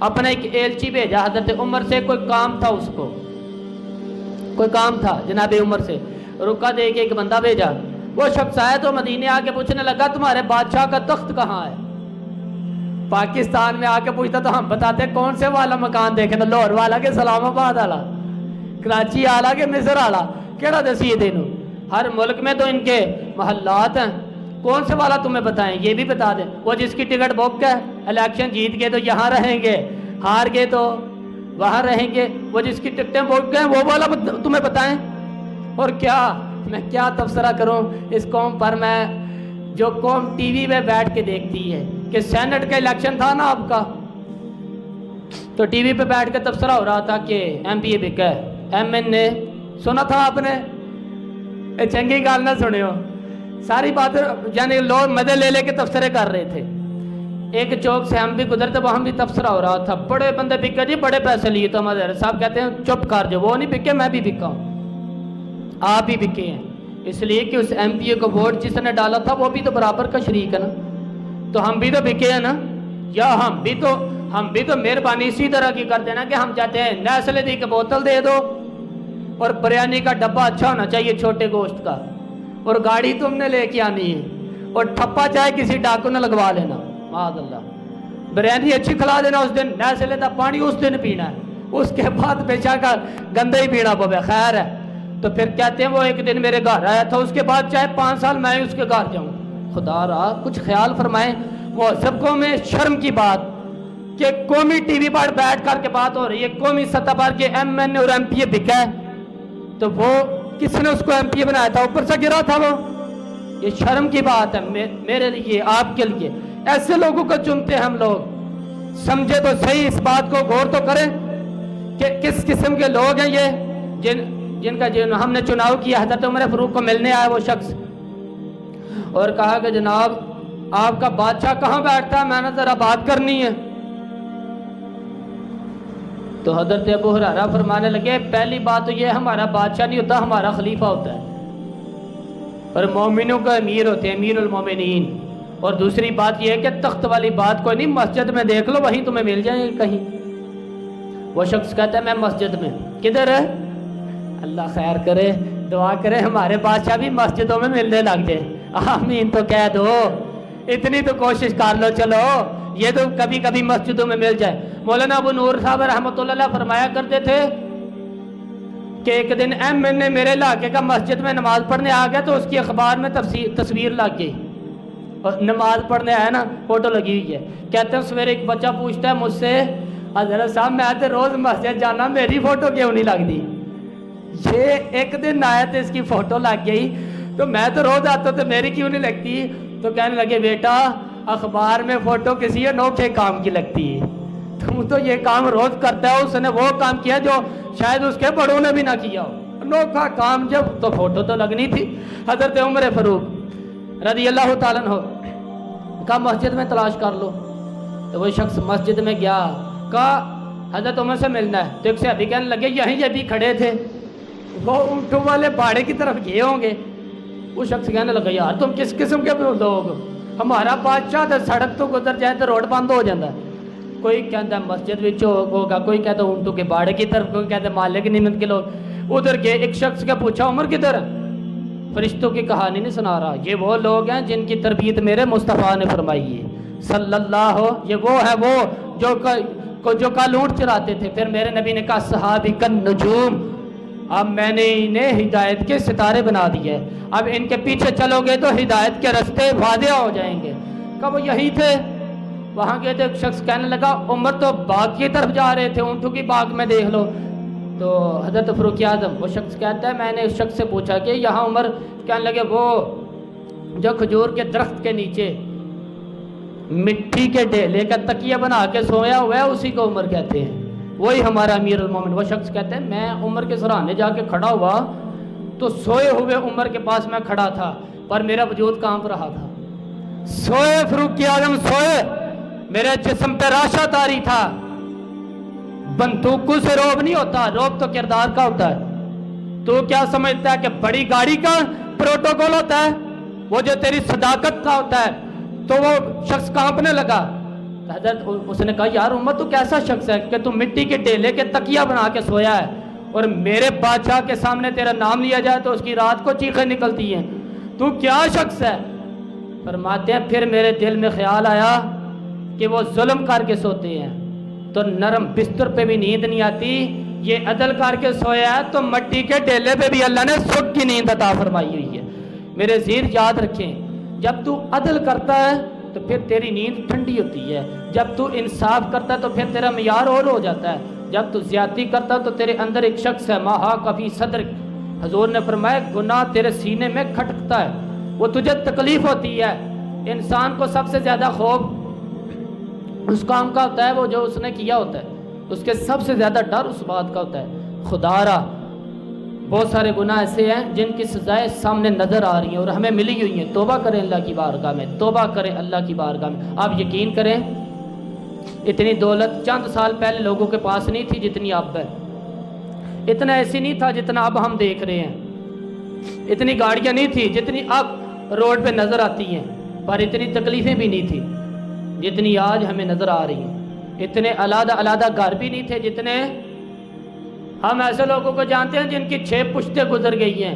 A: اپنا ایک ایلچی بھیجا حضرت عمر سے، کوئی کام تھا، اس کو کوئی کام تھا جناب عمر سے، رکا دے کے ایک بندہ بھیجا۔ وہ شخص آیا تو مدینے آ کے پوچھنے لگا تمہارے بادشاہ کا تخت کہاں ہے؟ پاکستان میں آ کے پوچھتا تو ہم بتاتے کون سے والا مکان دیکھے نا، لاہور والا کے اسلام آباد والا، کراچی والا کے مصر والا، کیڑا دسی دینو؟ ہر ملک میں تو ان کے محلات ہیں، کون سے والا تمہیں بتائیں؟ یہ بھی بتا دیں۔ وہ جس کی ٹکٹ بک ہے، الیکشن جیت گئے تو یہاں رہیں گے، ہار گئے تو وہاں رہیں گے، وہ جس کی ٹکٹیں بک گئے وہ والا تمہیں بتائیں؟ اور کیا میں کیا تبصرہ کروں اس قوم پر؟ میں جو قوم ٹی وی میں بیٹھ کے دیکھتی ہے کہ سینٹ کا الیکشن تھا نا آپ کا، تو ٹی وی پہ بیٹھ کے تبصرہ ہو رہا تھا کہ ایم پی اے بکا ہے، ایم این اے سنا تھا آپ نے؟ چنگی گال نہ سنے ہو، ساری باتیں یعنی لوگ مزے لے لے کے تبصرے کر رہے تھے۔ ایک چوک سے ہم بھی گزرتے وہاں بھی تبصرہ ہو رہا تھا، بڑے بندے بکے جی، بڑے پیسے لیے تو مدر صاحب کہتے ہیں چپ کر جو، وہ نہیں بکے، میں بھی بکا ہوں، آپ بھی بکے ہیں، اس لیے کہ اس ایم پی اے کو ووٹ جس نے ڈالا تھا وہ بھی تو برابر کا شریک ہے نا، تو ہم بھی تو بکے ہیں نا، یا ہم بھی تو مہربانی اسی طرح کی کر دینا کہ ہم چاہتے ہیں نیسلے دی کی بوتل دے دو اور بریانی کا ڈبہ اچھا ہونا چاہیے چھوٹے گوشت کا، اور گاڑی تم نے لے کے آنی ہے، اور ٹھپا چاہے کسی ڈاکو نے لگوا لینا، معاذ اللہ، بریانی اچھی کھلا دینا اس دن، نیسلے دا پانی اس دن پینا ہے، اس کے بعد پیشہ کا گندہ ہی پینا پوے، خیر ہے۔ تو پھر کہتے ہیں وہ ایک دن میرے گھر آیا تھا، اس کے بعد چاہے 5 سال میں اس کے گھر جاؤں۔ خدا را کچھ خیال فرمائیں، وہ سب کو میں شرم کی بات کہ قومی ٹی وی پر بیٹھ کر کے بات ہو رہی ہے، قومی سطح پر کہ ایم این اے اور ایم پی اے بکا ہے، تو وہ کس نے اس کو ایم پی اے بنایا تھا؟ اوپر سے گرا تھا وہ، یہ شرم کی بات ہے میرے لیے، آپ کے لیے۔ ایسے لوگوں کو چنتے ہیں ہم لوگ، سمجھے تو صحیح، اس بات کو غور تو کریں کہ کس قسم کے لوگ ہیں یہ جن ہم نے چناؤ کیا۔ حضرت عمر فاروق کو ملنے آیا وہ شخص اور کہا کہ جناب آپ کا بادشاہ کہاں بیٹھتا ہے، میں نے ذرا بات کرنی ہے۔ تو حضرت ابو ہریرہ فرمانے لگے پہلی بات تو یہ ہمارا بادشاہ نہیں ہوتا، ہمارا خلیفہ ہوتا ہے، اور مومنوں کا امیر ہوتے ہیں، امیر المومنین۔ اور دوسری بات یہ ہے کہ تخت والی بات کوئی نہیں، مسجد میں دیکھ لو وہیں تمہیں مل جائیں گے کہیں۔ وہ شخص کہتا ہے میں مسجد میں، کدھر ہے؟ اللہ خیر کرے، دعا کرے ہمارے بادشاہ بھی مسجدوں میں ملنے لگ جائے، آمین تو کہہ دو، اتنی تو کوشش کر لو، چلو یہ تو کبھی کبھی مسجدوں میں مل جائے۔ مولانا ابو نور صاحب رحمۃ اللہ علیہ فرمایا کرتے تھے کہ ایک دن ایم این اے میرے علاقے کا مسجد میں نماز پڑھنے آ گیا تو اس کی اخبار میں تصویر لگ گئی، اور نماز پڑھنے آیا نا فوٹو لگی ہوئی ہے۔ کہتے ہیں سویرے ایک بچہ پوچھتا ہے مجھ سے حضرت صاحب میں تو روز مسجد جانا، میری فوٹو کیوں نہیں لگتی؟ یہ ایک دن آیا تو اس کی فوٹو لگ گئی، تو میں تو روز آتا تو میری کیوں نہیں لگتی؟ تو کہنے لگے بیٹا اخبار میں فوٹو کسی انوکھے کام کی لگتی ہے، تم تو یہ کام روز کرتا ہے، اس نے وہ کام کیا جو شاید اس کے بڑوں نے بھی نہ کیا ہو، انوکھا کام جب تو فوٹو تو لگنی تھی۔ حضرت عمر فاروق رضی اللہ تعالیٰ عنہ کہا مسجد میں تلاش کر لو، تو وہ شخص مسجد میں گیا، کہا حضرت عمر سے ملنا ہے، تو ایک صحابی کہنے لگے یہیں یہ بھی کھڑے تھے، وہ اونٹوں والے باڑے کی طرف گئے ہوں گے۔ وہ شخص کہنے لگا یار تم کس قسم کے لوگ، ہمارا بادشاہ تو سڑک تو گزر جائے تو روڈ بند ہو جاتا ہے، کوئی کہتا ہے مسجد وچ ہوگا، کوئی کہتا ہے اونٹوں کے باڑے کی طرف، کوئی کہتا ہے محلے کی نعمت کے لوگ ادھر گئے۔ ایک شخص کا پوچھا عمر کدھر ہے؟ فرشتوں کی کہانی نہیں سنا رہا، یہ وہ لوگ ہیں جن کی تربیت میرے مصطفیٰ نے فرمائی ہے صلی اللہ، یہ وہ ہے وہ جو کل اونٹ چراتے تھے۔ پھر میرے نبی نے کہا صحابی کن نجوم، اب میں نے انہیں ہدایت کے ستارے بنا دیے، اب ان کے پیچھے چلو گے تو ہدایت کے راستے واضح ہو جائیں گے۔ کب وہ یہی تھے؟ وہاں گئے تھے، ایک شخص کہنے لگا عمر تو باغ کی طرف جا رہے تھے، اونٹوں کی باغ میں دیکھ لو۔ تو حضرت فاروق اعظم وہ شخص کہتا ہے میں نے اس شخص سے پوچھا کہ یہاں عمر، کہنے لگے وہ جو کھجور کے درخت کے نیچے مٹی کے ڈھیلے کا تکیہ بنا کے سویا ہوا ہے اسی کو عمر کہتے ہیں، وہی ہمارا امیر المومن۔ وہ شخص کہتے ہیں میں عمر کے سرانے جا کے کھڑا ہوا تو سوئے ہوئے عمر کے پاس میں کھڑا تھا پر میرا وجود کانپ رہا تھا. سوئے فاروق اعظم سوئے، میرے جسم پہ راشا طاری تھا. بندوقوں سے روب نہیں ہوتا، روب تو کردار کا ہوتا ہے. تو کیا سمجھتا ہے کہ بڑی گاڑی کا پروٹوکول ہوتا ہے؟ وہ جو تیری صداقت کا ہوتا ہے. تو وہ شخص کانپنے لگا. حضرت اس نے کہا یار امت تو کیسا شخص ہے کہ تم مٹی کے ڈیلے کے تکیہ بنا کے سویا ہے اور میرے بادشاہ کے سامنے تیرا نام لیا جائے تو اس کی رات کو چیخیں نکلتی ہیں. تو کیا شخص ہے؟ فرماتے ہیں پھر میرے دل میں خیال آیا کہ وہ ظلم کر کے سوتے ہیں تو نرم بستر پہ بھی نیند نہیں آتی، یہ عدل کر کے سویا ہے تو مٹی کے ڈیلے پہ بھی اللہ نے سکھ کی نیند عطا فرمائی ہوئی ہے. میرے زیر یاد رکھیں، جب تو عدل کرتا ہے تو پھر تیری نیند ٹھنڈی ہوتی ہے. جب تو انصاف کرتا ہے تو پھر تیرا معیار اور ہو جاتا ہے. جب تو زیادتی کرتا ہے تو تیرے اندر ایک شخص ہے ماہا کفی صدر. حضور نے فرمایا گناہ تیرے سینے میں کھٹکتا ہے، وہ تجھے تکلیف ہوتی ہے. انسان کو سب سے زیادہ خوف اس کام کا ہوتا ہے وہ جو اس نے کیا ہوتا ہے. اس کے سب سے زیادہ ڈر اس بات کا ہوتا ہے خدا را بہت سارے گناہ ایسے ہیں جن کی سزائیں سامنے نظر آ رہی ہیں اور ہمیں ملی ہوئی ہیں. توبہ کریں اللہ کی بارگاہ میں، توبہ کریں اللہ کی بارگاہ میں. آپ یقین کریں اتنی دولت چند سال پہلے لوگوں کے پاس نہیں تھی جتنی اب ہے. اتنا ایسی نہیں تھا جتنا اب ہم دیکھ رہے ہیں. اتنی گاڑیاں نہیں تھی جتنی اب روڈ پہ نظر آتی ہیں، پر اتنی تکلیفیں بھی نہیں تھی جتنی آج ہمیں نظر آ رہی ہیں. اتنے علیحدہ علیحدہ گھر بھی نہیں تھے جتنے ہم ایسے لوگوں کو جانتے ہیں جن کی 6 پشتیں گزر گئی ہیں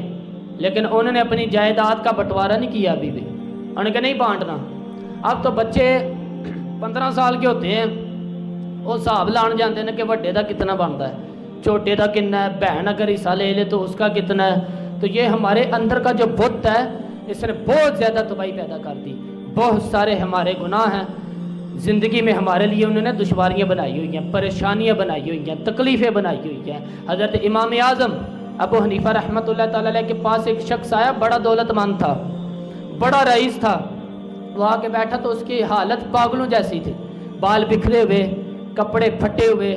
A: لیکن انہوں نے اپنی جائیداد کا بٹوارہ نہیں کیا ابھی بھی. انہوں نے نہیں بانٹنا. اب تو بچے 15 سال کے ہوتے ہیں وہ حساب لان جاتے ہیں کہ وڈے دا کتنا بنتا ہے، چھوٹے دا کتنا ہے، بہن اگر حصہ لے لے تو اس کا کتنا ہے. تو یہ ہمارے اندر کا جو بت ہے اس نے بہت زیادہ تباہی پیدا کر دی. بہت سارے ہمارے گناہ ہیں زندگی میں ہمارے لیے انہوں نے دشواریاں بنائی ہوئی ہیں، پریشانیاں بنائی ہوئی ہیں، تکلیفیں بنائی ہوئی ہیں. حضرت امام اعظم ابو حنیفہ رحمۃ اللہ تعالی علیہ کے پاس ایک شخص آیا، بڑا دولت مند تھا، بڑا رئیس تھا. وہ آ کے بیٹھا تو اس کی حالت پاگلوں جیسی تھی، بال بکھرے ہوئے، کپڑے پھٹے ہوئے.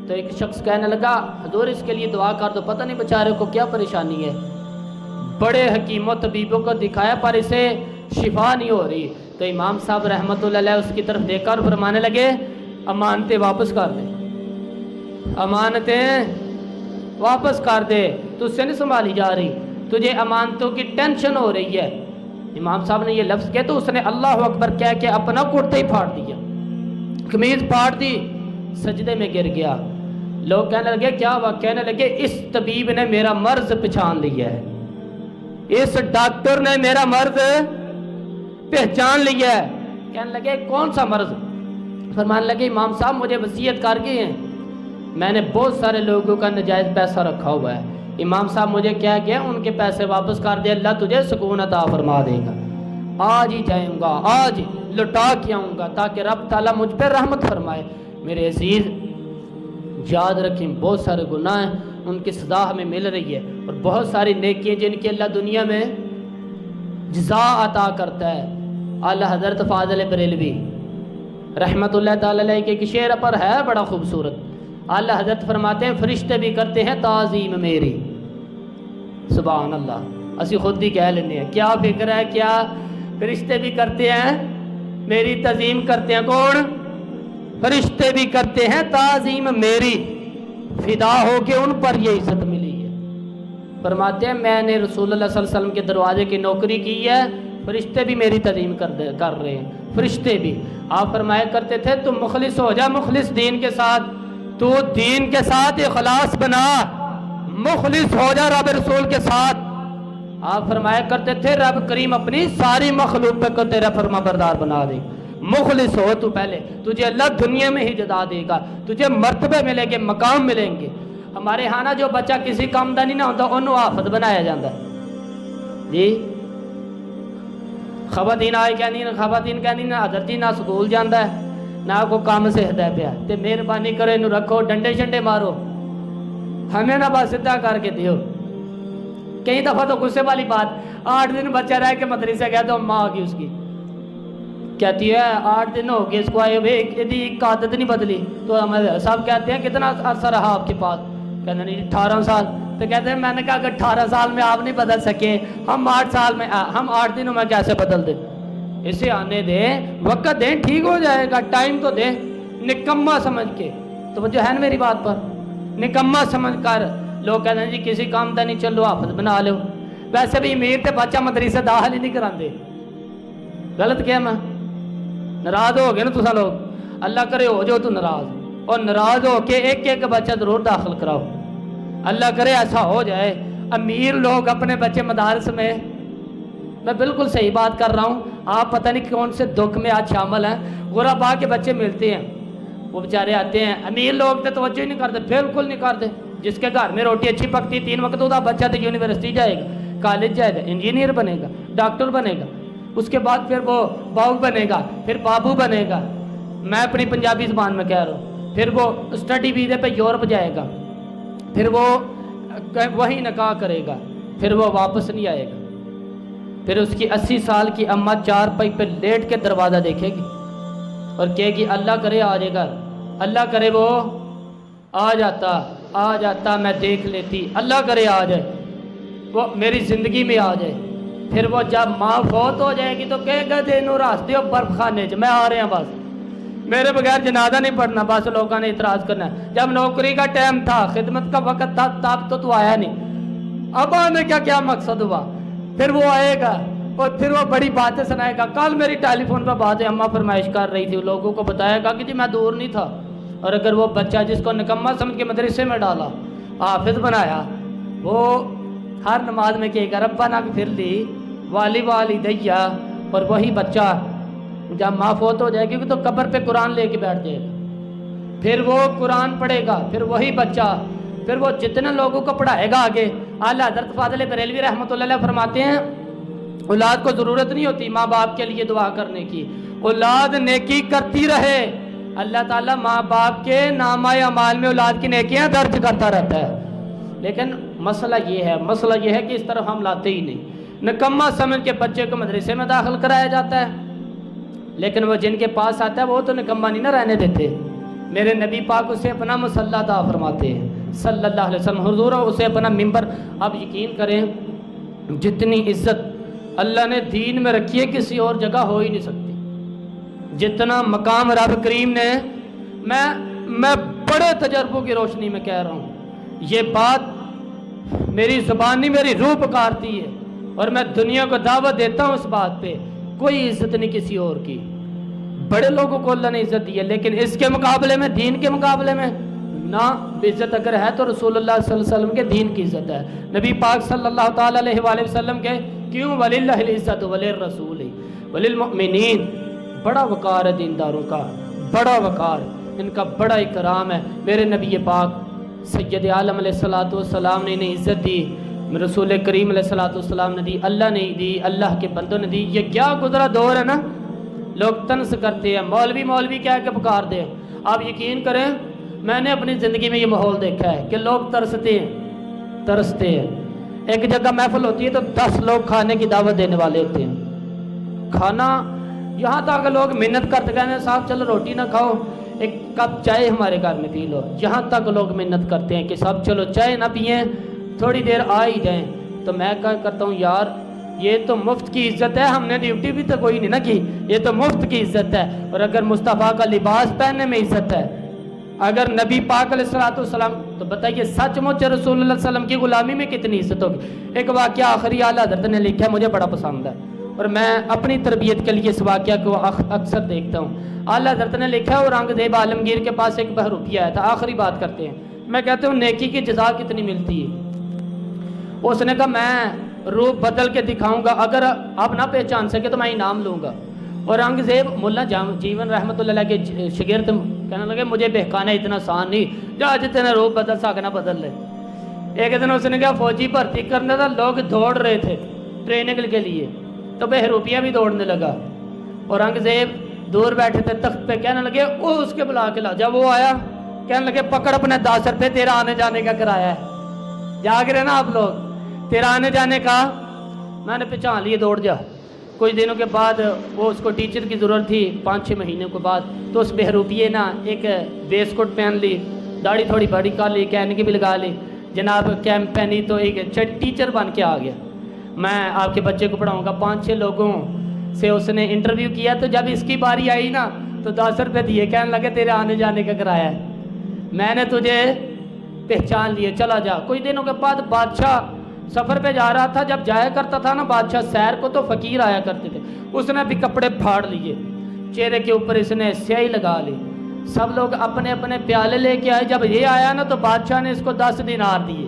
A: تو ایک شخص کہنے لگا حضور اس کے لیے دعا کر دو، پتہ نہیں بیچارے کو کیا پریشانی ہے. بڑے حکیموں طبیبوں کو دکھایا پر اسے شفا نہیں ہو رہی. تو امام صاحب رحمۃ اللہ علیہ اس کی طرف دیکھ کر فرمانے لگے امانتیں واپس کر دے، امانتیں واپس کر دے، تجھ سے نہیں سنبھالی جا رہی، تجھے امانتوں کی ٹینشن ہو رہی ہے. امام صاحب نے یہ لفظ کہا تو اس نے اللہ اکبر کہہ کے اپنا کرتا ہی پھاڑ دیا، قمیض پھاڑ دی، سجدے میں گر گیا. لوگ کہنے لگے کیا ہوا؟ کہنے لگے اس طبیب نے میرا مرض پہچان لیا ہے، اس ڈاکٹر نے میرا مرض پہچان لیا ہے. کہنے لگے کون سا مرض؟ فرمانے لگے امام صاحب مجھے وصیت کر گئے ہیں، میں نے بہت سارے لوگوں کا نجائز پیسہ رکھا ہوا ہے. امام صاحب مجھے کیا گیا ان کے پیسے واپس کر دے، اللہ تجھے سکون عطا فرما دے گا. آج ہی جاؤں گا، آج لٹا کے آؤں گا تاکہ رب تعالیٰ مجھ پہ رحمت فرمائے. میرے عزیز یاد رکھیں بہت سارے گناہ ہیں ان کی سزا ہمیں مل رہی ہے اور بہت ساری نیکیاں جن کی اللہ دنیا میں جزا عطا کرتا ہے. اعلیٰ حضرت فاضل بریلوی رحمت اللہ تعالی علیہ کے شعر پر ہے بڑا خوبصورت. اعلیٰ حضرت فرماتے ہیں فرشتے بھی کرتے ہیں تعظیم میری. سبحان اللہ، اسی خود ہی کہہ لینے ہیں کیا فکر ہے، کیا فرشتے بھی کرتے ہیں میری تعظیم کرتے ہیں. کون؟ فرشتے بھی کرتے ہیں تعظیم میری، فدا ہو کے ان پر یہ عزت ملی ہے. فرماتے ہیں میں نے رسول اللہ صلی اللہ علیہ وسلم کے دروازے کی نوکری کی ہے، فرشتے بھی میری تعظیم کر رہے ہیں. فرشتے بھی آپ فرمایا کرتے تھے تم مخلص ہو جا، مخلص دین کے ساتھ، تو دین کے ساتھ اخلاص بنا، مخلص ہو جا رب رسول کے ساتھ. آپ فرمایا کرتے تھے رب کریم اپنی ساری مخلوق پہ کو تیرا فرما بردار بنا دے. مخلص ہو تو پہلے، تجھے اللہ دنیا میں ہی جزا دے گا، تجھے مرتبے ملیں گے، مقام ملیں گے. ہمارے ہاں نا جو بچہ کسی کام دا نہیں نہ ہوتا انہوں حافظ بنایا جاتا ہے. جی خواتین آئے کیا نہیں، خواتین کیا نہیں، نہ حضرت جی نہ سکول جانا ہے نہ کوئی کام سیکھتا پیا. تے مہربانی کرو انہوں رکھو، ڈنڈے شنڈے مارو، ہمیں نہ بس سیدھا کر کے دیو. کئی دفعہ تو غصے والی بات، 8 دن بچہ رہ کے مدرسے گیا تو ماں آ گئی اس کی کہتی ہے 8 دن ہو گئے اس کو آئے ہوئے، ایک عادت نہیں بدلی. تو ہمیں سب کہتے ہیں کتنا عرصہ رہا آپ کے پاس؟ کہنا نہیں 18 سال. تو کہتے ہیں میں نے کہا کہ 18 سال میں آپ نہیں بدل سکے، ہم 8 سال میں، ہم 8 دنوں میں کیسے بدل دیں؟ اسے آنے دیں، وقت دیں، ٹھیک ہو جائے گا، ٹائم تو دیں۔ نکما سمجھ کے، تو وہ جو ہے نا میری بات پر، نکما سمجھ کر لوگ کہتے ہیں جی کسی کام دا نہیں، چلو حافظ بنا لو، ویسے بھی امیر تے بچہ مدرسے داخل ہی نہیں کراندے۔ غلط کیا میں؟ ناراض ہو گئے نا تسا لوگ، اللہ کرے ہو جو تو ناراض، اور ناراض ہو کے ایک ایک بچہ ضرور داخل کراؤ۔ اللہ کرے ایسا ہو جائے، امیر لوگ اپنے بچے مدارس میں بالکل صحیح بات کر رہا ہوں، آپ پتہ نہیں کون سے دکھ میں آج شامل ہیں، غربا کے بچے ملتے ہیں، وہ بیچارے آتے ہیں، امیر لوگ تو توجہ ہی نہیں کرتے، بالکل نہیں کرتے۔ جس کے گھر میں روٹی اچھی پکتی 3 وقت ہوتا، بچہ تو یونیورسٹی جائے گا، کالج جائے گا، انجینئر بنے گا، ڈاکٹر بنے گا، اس کے بعد پھر وہ باؤ بنے گا، پھر بابو بنے گا، میں اپنی پنجابی زبان میں کہہ رہا ہوں، پھر وہ اسٹڈی ویزے پہ یورپ جائے گا، پھر وہ وہی نکاح کرے گا، پھر وہ واپس نہیں آئے گا، پھر اس کی 80 سال کی اماں 4 پائی پہ لیٹ کے دروازہ دیکھے گی اور کہے گی اللہ کرے آ جائے گا، اللہ کرے وہ آ جاتا میں دیکھ لیتی، اللہ کرے آ جائے، وہ میری زندگی میں آ جائے۔ پھر وہ جب ماں فوت ہو جائے گی تو کہے گا دینو راستے ہو برف خانے میں آ رہے ہیں، بس میرے بغیر جنازہ نہیں پڑھنا، بس لوگوں نے اعتراض کرنا ہے، جب نوکری کا ٹائم تھا، خدمت کا وقت تھا، تب تو آیا نہیں، اب آنے کا کیا مقصد ہوا؟ پھر وہ آئے گا اور پھر وہ بڑی باتیں سنائے گا۔ کل میری ٹیلی فون پہ بات ہے، اماں فرمائش کر رہی تھی، لوگوں کو بتایا گا کہ جی میں دور نہیں تھا، اور اگر وہ بچہ جس کو نکمہ سمجھ کے مدرسے میں ڈالا، حافظ بنایا، وہ ہر نماز میں کہے گا ربنا اغفر لی والدیا، اور وہی بچہ جب ماں فوت ہو جائے گی تو قبر پہ قرآن لے کے بیٹھ جائے گا، پھر وہ قرآن پڑھے گا، پھر وہی بچہ، پھر وہ جتنے لوگوں کو پڑھائے گا آگے۔ اعلیٰ حضرت فاضل بریلوی رحمۃ اللہ علیہ فرماتے ہیں اولاد کو ضرورت نہیں ہوتی ماں باپ کے لیے دعا کرنے کی، اولاد نیکی کرتی رہے، اللہ تعالیٰ ماں باپ کے نامہ اعمال میں اولاد کی نیکیاں درج کرتا رہتا ہے۔ لیکن مسئلہ یہ ہے کہ اس طرف ہم لاتے ہی نہیں، نکمہ سمجھ کے بچے کو مدرسے میں داخل کرایا جاتا ہے، لیکن وہ جن کے پاس آتا ہے وہ تو نکمہ نہیں نہ رہنے دیتے۔ میرے نبی پاک اسے اپنا مصلی عطا فرماتے ہیں صلی اللہ علیہ وسلم، حضور اسے اپنا ممبر، آپ یقین کریں جتنی عزت اللہ نے دین میں رکھی ہے کسی اور جگہ ہو ہی نہیں سکتی، جتنا مقام رب کریم نے، میں بڑے تجربوں کی روشنی میں کہہ رہا ہوں، یہ بات میری زبان نہیں میری روح پکارتی ہے، اور میں دنیا کو دعوت دیتا ہوں اس بات پہ، کوئی عزت نہیں کسی اور کی، بڑے لوگوں کو اللہ نے عزت دی ہے، لیکن اس کے مقابلے میں، دین کے مقابلے میں نہ عزت اگر ہے تو رسول اللہ صلی اللہ علیہ وسلم کے دین کی عزت ہے، نبی پاک صلی اللہ تعالیٰ علیہ وآلہ وسلم کے کیوں وَلِلَّهِ الْعِزَّةُ وَلِلرَّسُولِ وَلِلْمُؤْمِنِينَ، بڑا وقار ہے دینداروں کا، بڑا وقار، ان کا بڑا اکرام ہے۔ میرے نبی پاک سید عالم علیہ السلام نے انہیں عزت دی، رسول کریم علیہ السلام نے دی، اللہ نے دی، اللہ کے بندوں نے دی۔ یہ کیا گزرا دور ہے نا، لوگ طنز کرتے ہیں، مولوی کہہ کے پکار دے۔ آپ یقین کریں میں نے اپنی زندگی میں یہ ماحول دیکھا ہے کہ لوگ ترستے ہیں۔ ایک جگہ محفل ہوتی ہے تو 10 لوگ کھانے کی دعوت دینے والے ہوتے ہیں، کھانا یہاں تک لوگ محنت کرتے کہتے ہیں صاحب چلو روٹی نہ کھاؤ، ایک کپ چائے ہمارے گھر میں پی لو، یہاں تک لوگ محنت کرتے ہیں کہ صاحب چلو چائے نہ پئیں، تھوڑی دیر آ ہی جائیں۔ تو میں کہا کرتا ہوں یار یہ تو مفت کی عزت ہے، ہم نے ڈیوٹی بھی تو کوئی نہیں نہ کی، یہ تو مفت کی عزت ہے۔ اور اگر مصطفیٰ کا لباس پہننے میں عزت ہے، اگر نبی پاک علیہ السلام، تو بتائیے سچ مچ رسول اللہ صلی اللہ علیہ وسلم کی غلامی میں کتنی عزت ہوگی۔ ایک واقعہ آخری اعلیٰ حضرت نے لکھا ہے، مجھے بڑا پسند ہے اور میں اپنی تربیت کے لیے اس واقعہ کو اکثر دیکھتا ہوں۔ اعلیٰ حضرت نے لکھا ہے، اورنگزیب عالمگیر کے پاس ایک بہروپیہ آیا تھا۔ آخری بات کرتے ہیں، میں کہتا ہوں نیکی کی جزا کتنی ملتی ہے۔ اس نے کہا میں روپ بدل کے دکھاؤں گا، اگر آپ نہ پہچان سکے تو میں انعام لوں گا۔ اورنگزیب ملا جیون رحمۃ اللہ علیہ کے شاگرد کہنے لگے مجھے بہکانا اتنا آسان نہیں، جا جتنے روپ بدل سکنا بدل لے۔ ایک دن اس نے کہا فوجی بھرتی کرنا تھا، لوگ دوڑ رہے تھے ٹریننگ کے لیے، تو بہروپیہ بھی دوڑنے لگا۔ اورنگزیب دور بیٹھے تھے تخت پہ، کہنے لگے وہ اس کے بلا کے لا، جب وہ آیا کہنے لگے پکڑ اپنے داسر پہ، تیرا آنے جانے کا کرایہ ہے، جاگ رہے نا آپ لوگ، تیرا آنے جانے کا۔ میں نے پہچان لیے، دوڑ جا۔ کچھ دنوں کے بعد وہ اس کو ٹیچر کی ضرورت تھی، 5-6 مہینوں کے بعد، تو اس بہروپیے نا ایک ویس کوٹ پہن لی، داڑھی تھوڑی بڑی کر لی، کینکی بھی لگا لی، جناب کیمپینی تو ایک ٹیچر بن کے آ گیا، میں آپ کے بچے کو پڑھاؤں گا۔ 5-6 لوگوں سے اس نے انٹرویو کیا، تو جب اس کی باری آئی نا تو 10 روپے دیے، کہنے لگے تیرے آنے جانے کا کرایہ ہے، میں نے تجھے پہچان لیے، چلا جا۔ کچھ دنوں کے بعد بادشاہ سفر پہ جا رہا تھا، جب جایا کرتا تھا نا بادشاہ سیر کو، تو فقیر آیا کرتے تھے، اس نے بھی کپڑے پھاڑ لیے، چہرے کے اوپر اس نے سیاہی لگا لی، سب لوگ اپنے اپنے پیالے لے کے آئے۔ جب یہ آیا نا تو بادشاہ نے اس کو 10 دینار دیے،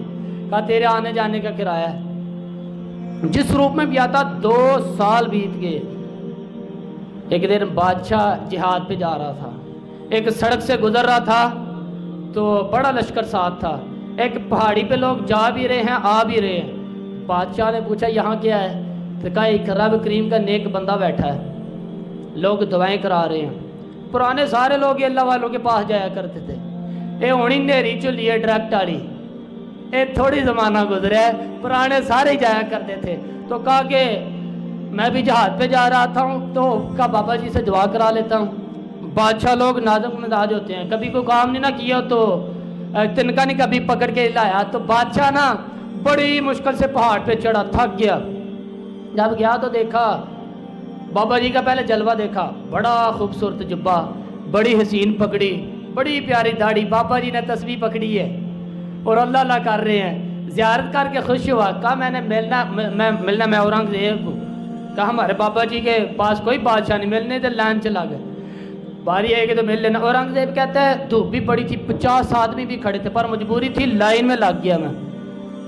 A: کہا تیرے آنے جانے کا کرایہ ہے۔ جس روپ میں بھی آتا 2 سال بیت گئے۔ ایک دن بادشاہ جہاد پہ جا رہا تھا، ایک سڑک سے گزر رہا تھا تو بڑا لشکر ساتھ تھا، ایک پہاڑی پہ لوگ جا بھی رہے ہیں آ بھی رہے ہیں۔ بادشاہ نے پوچھا یہاں کیا ہے؟ تو کہا ایک رب کریم کا نیک بندہ بیٹھا ہے، لوگ دعائیں کرا رہے ہیں۔ پرانے سارے لوگ اللہ والوں کے پاس جایا کرتے تھے، اے ہونی نیری چلی ہے ڈائریکٹ آڑی، اے تھوڑی زمانہ گزرا ہے، پرانے سارے جایا کرتے تھے۔ تو کہا کہ میں بھی جہاد پہ جا رہا تھا تو کہا بابا جی سے دعا کرا لیتا ہوں۔ بادشاہ لوگ نازک مزاج ہوتے ہیں، کبھی کوئی کام نہیں نہ کیا تو تنکا نہیں کبھی پکڑ کے لایا، تو بادشاہ نا بڑی مشکل سے پہاڑ پہ چڑھا، تھک گیا۔ جب گیا تو دیکھا بابا جی کا پہلے جلوہ دیکھا، بڑا خوبصورت جبہ، بڑی حسین پگڑی، بڑی پیاری داڑھی، بابا جی نے تسبیح پکڑی ہے اور اللہ اللہ کر رہے ہیں۔ زیارت کر کے خوش ہوا، کہا میں نے ملنا میں اورنگزیب ہوں۔ کہا ہمارے بابا جی کے پاس کوئی بادشاہ نہیں، ملنے تو لائن چلا گئے، باری ہے کہ تو مل لینا۔ اورنگزیب کہتا ہے دھوپ بھی بڑی تھی، 50 آدمی بھی کھڑے تھے، پر مجبوری تھی لائن میں لگ گیا میں،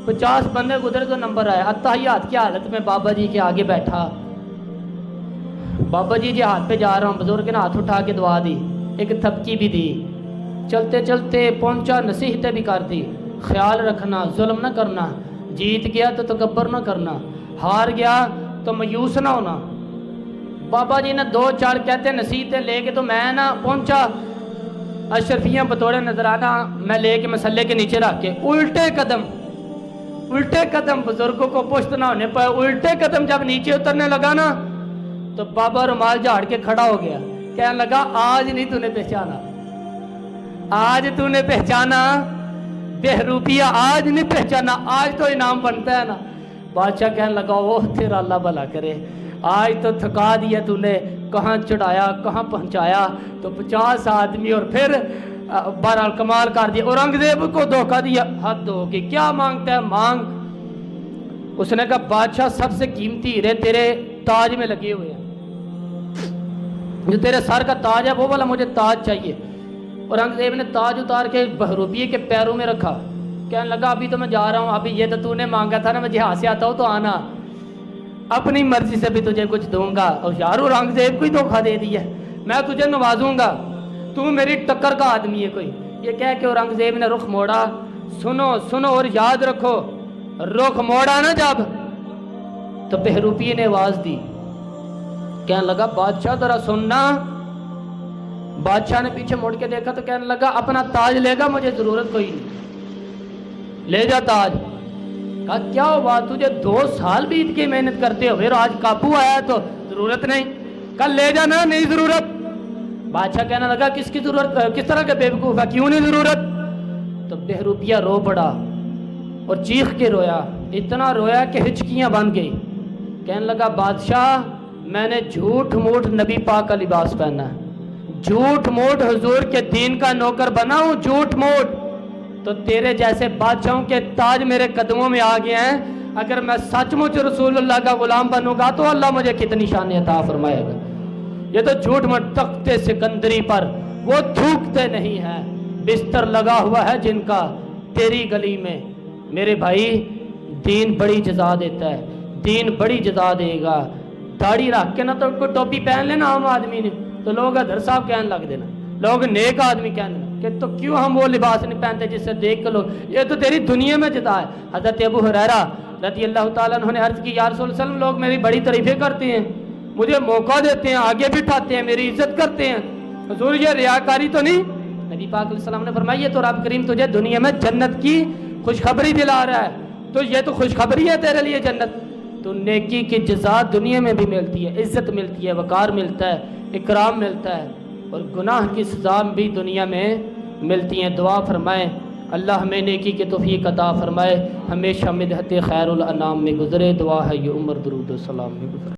A: 50 بندے گزرے تو نمبر آیا۔ اتحیات کی حالت میں بابا جی کے آگے بیٹھا، بابا جی ہاتھ پہ جا رہا ہوں، بزرگ نے ہاتھ اٹھا کے دعا دی، ایک تھپکی بھی دی، چلتے چلتے پہنچا، نصیحتیں بھی کر دی، خیال رکھنا، ظلم نہ کرنا، جیت گیا تو تکبر نہ کرنا، ہار گیا تو مایوس نہ ہونا۔ بابا جی نے 2-4 کہتے نصیحتیں لے کے تو میں نہ پہنچا، اشرفیاں بطور نظرانہ میں لے کے مسلے کے نیچے رکھ کے الٹے قدم بزرگوں کو پشت نہ ہونے پر الٹے قدم جب نیچے اترنے لگا نا تو بابا رومال جھاڑ کے کھڑا ہو گیا، کہنے لگا آج نہیں تو نے پہچانا، آج تو نے پہچانا بہروپیہ، آج نہیں پہچانا، آج تو انعام بنتا ہے نا۔ بادشاہ کہنے لگا وہ تیرا اللہ بھلا کرے، آج تو تھکا دیا تو نے، کہاں چڑھایا کہاں پہنچایا، تو 50 آدمی اور پھر بہرحال کمال کر دیا۔ اورنگزیب کو دھوکہ دیا، حد ہو گئی، کیا مانگتا ہے مانگ۔ اس نے کہا بادشاہ سب سے قیمتی ہیرے تیرے تاج میں لگے ہوئے ہیں، جو تیرے سر کا تاج ہے وہ والا مجھے تاج چاہیے۔ اورنگزیب نے تاج اتار کے بہروپیے کے پیروں میں رکھا، کہنے لگا ابھی تو میں جا رہا ہوں، ابھی یہ تو نے مانگا تھا نا، میں جہاز سے آتا ہوں تو آنا، اپنی مرضی سے بھی تجھے کچھ دوں گا۔ اور یار اورنگزیب کو ہی دھوکہ دے دیا، میں تجھے نوازوں گا، تو میری ٹکر کا آدمی ہے کوئی۔ یہ کہہ کے اورنگزیب نے رخ موڑا، سنو اور یاد رکھو، رخ موڑا نا جب تو بہروپیے نے آواز دی، کہنے لگا بادشاہ ذرا سننا۔ بادشاہ نے پیچھے مڑ کے دیکھا تو کہنے لگا اپنا تاج لے گا، مجھے ضرورت کوئی نہیں، لے جا تاج۔ کہا کیا ہوا تجھے 2 سال بیت کے محنت کرتے ہوئے آج قابو آیا تو ضرورت نہیں؟ کہا لے جانا، نہیں ضرورت۔ بادشاہ کہنے لگا کس کی ضرورت، کس طرح کا بیوقوف ہے، کیوں نہیں ضرورت؟ تو بہروپیہ رو پڑا اور چیخ کے رویا، اتنا رویا کہ ہچکیاں بن گئی، کہنے لگا بادشاہ میں نے جھوٹ موٹ نبی پاک کا لباس پہنا ہے، جھوٹ موٹ حضور کے دین کا نوکر بنا ہوں، جھوٹ موٹ، تو تیرے جیسے بادشاہوں کے تاج میرے قدموں میں آ گئے ہیں، اگر میں سچ مچ رسول اللہ کا غلام بنوں گا تو اللہ مجھے کتنی شان عطا فرمائے گا۔ یہ تو جھوٹ موٹ تخت سکندری پر وہ تھوکتے نہیں ہیں، بستر لگا ہوا ہے جن کا تیری گلی میں۔ میرے بھائی دین بڑی جزا دیتا ہے، دین بڑی جزا دے گا۔ داڑھی رکھ کے نا تو کوئی ٹوپی پہن لینا عام آدمی نے تو لوگ ادھر صاحب کہنے لگ دینا، لوگ نیک آدمی کہنے لگ کہ تو کیوں ہم وہ لباس نہیں پہنتے جس سے دیکھ کے لوگ، یہ تو تیری دنیا میں جزا ہے۔ حضرت ابو ہریرہ رضی اللہ تعالیٰ عنہ نے عرض کی یا رسول اللہ صلی اللہ علیہ وسلم لوگ میری بڑی تعریفیں کرتے ہیں، مجھے موقع دیتے ہیں، آگے بٹھاتے ہیں، میری عزت کرتے ہیں، حضور یہ ریاکاری تو نہیں؟ نبی پاک علیہ السلام نے فرمایا یہ تو رب کریم تجھے دنیا میں جنت کی خوشخبری دلا رہا ہے، تو یہ تو خوشخبری ہے تیرے لیے جنت، تو نیکی کی جزا دنیا میں بھی ملتی ہے، عزت ملتی ہے، وقار ملتا ہے، اکرام ملتا ہے، اور گناہ کی سزا بھی دنیا میں ملتی ہیں۔ دعا فرمائیں اللہ ہمیں نیکی کے توفیق عطا فرمائے، ہمیشہ مدحت خیر الانام میں گزرے، دعا ہے یہ عمر درود و سلام میں گزرے۔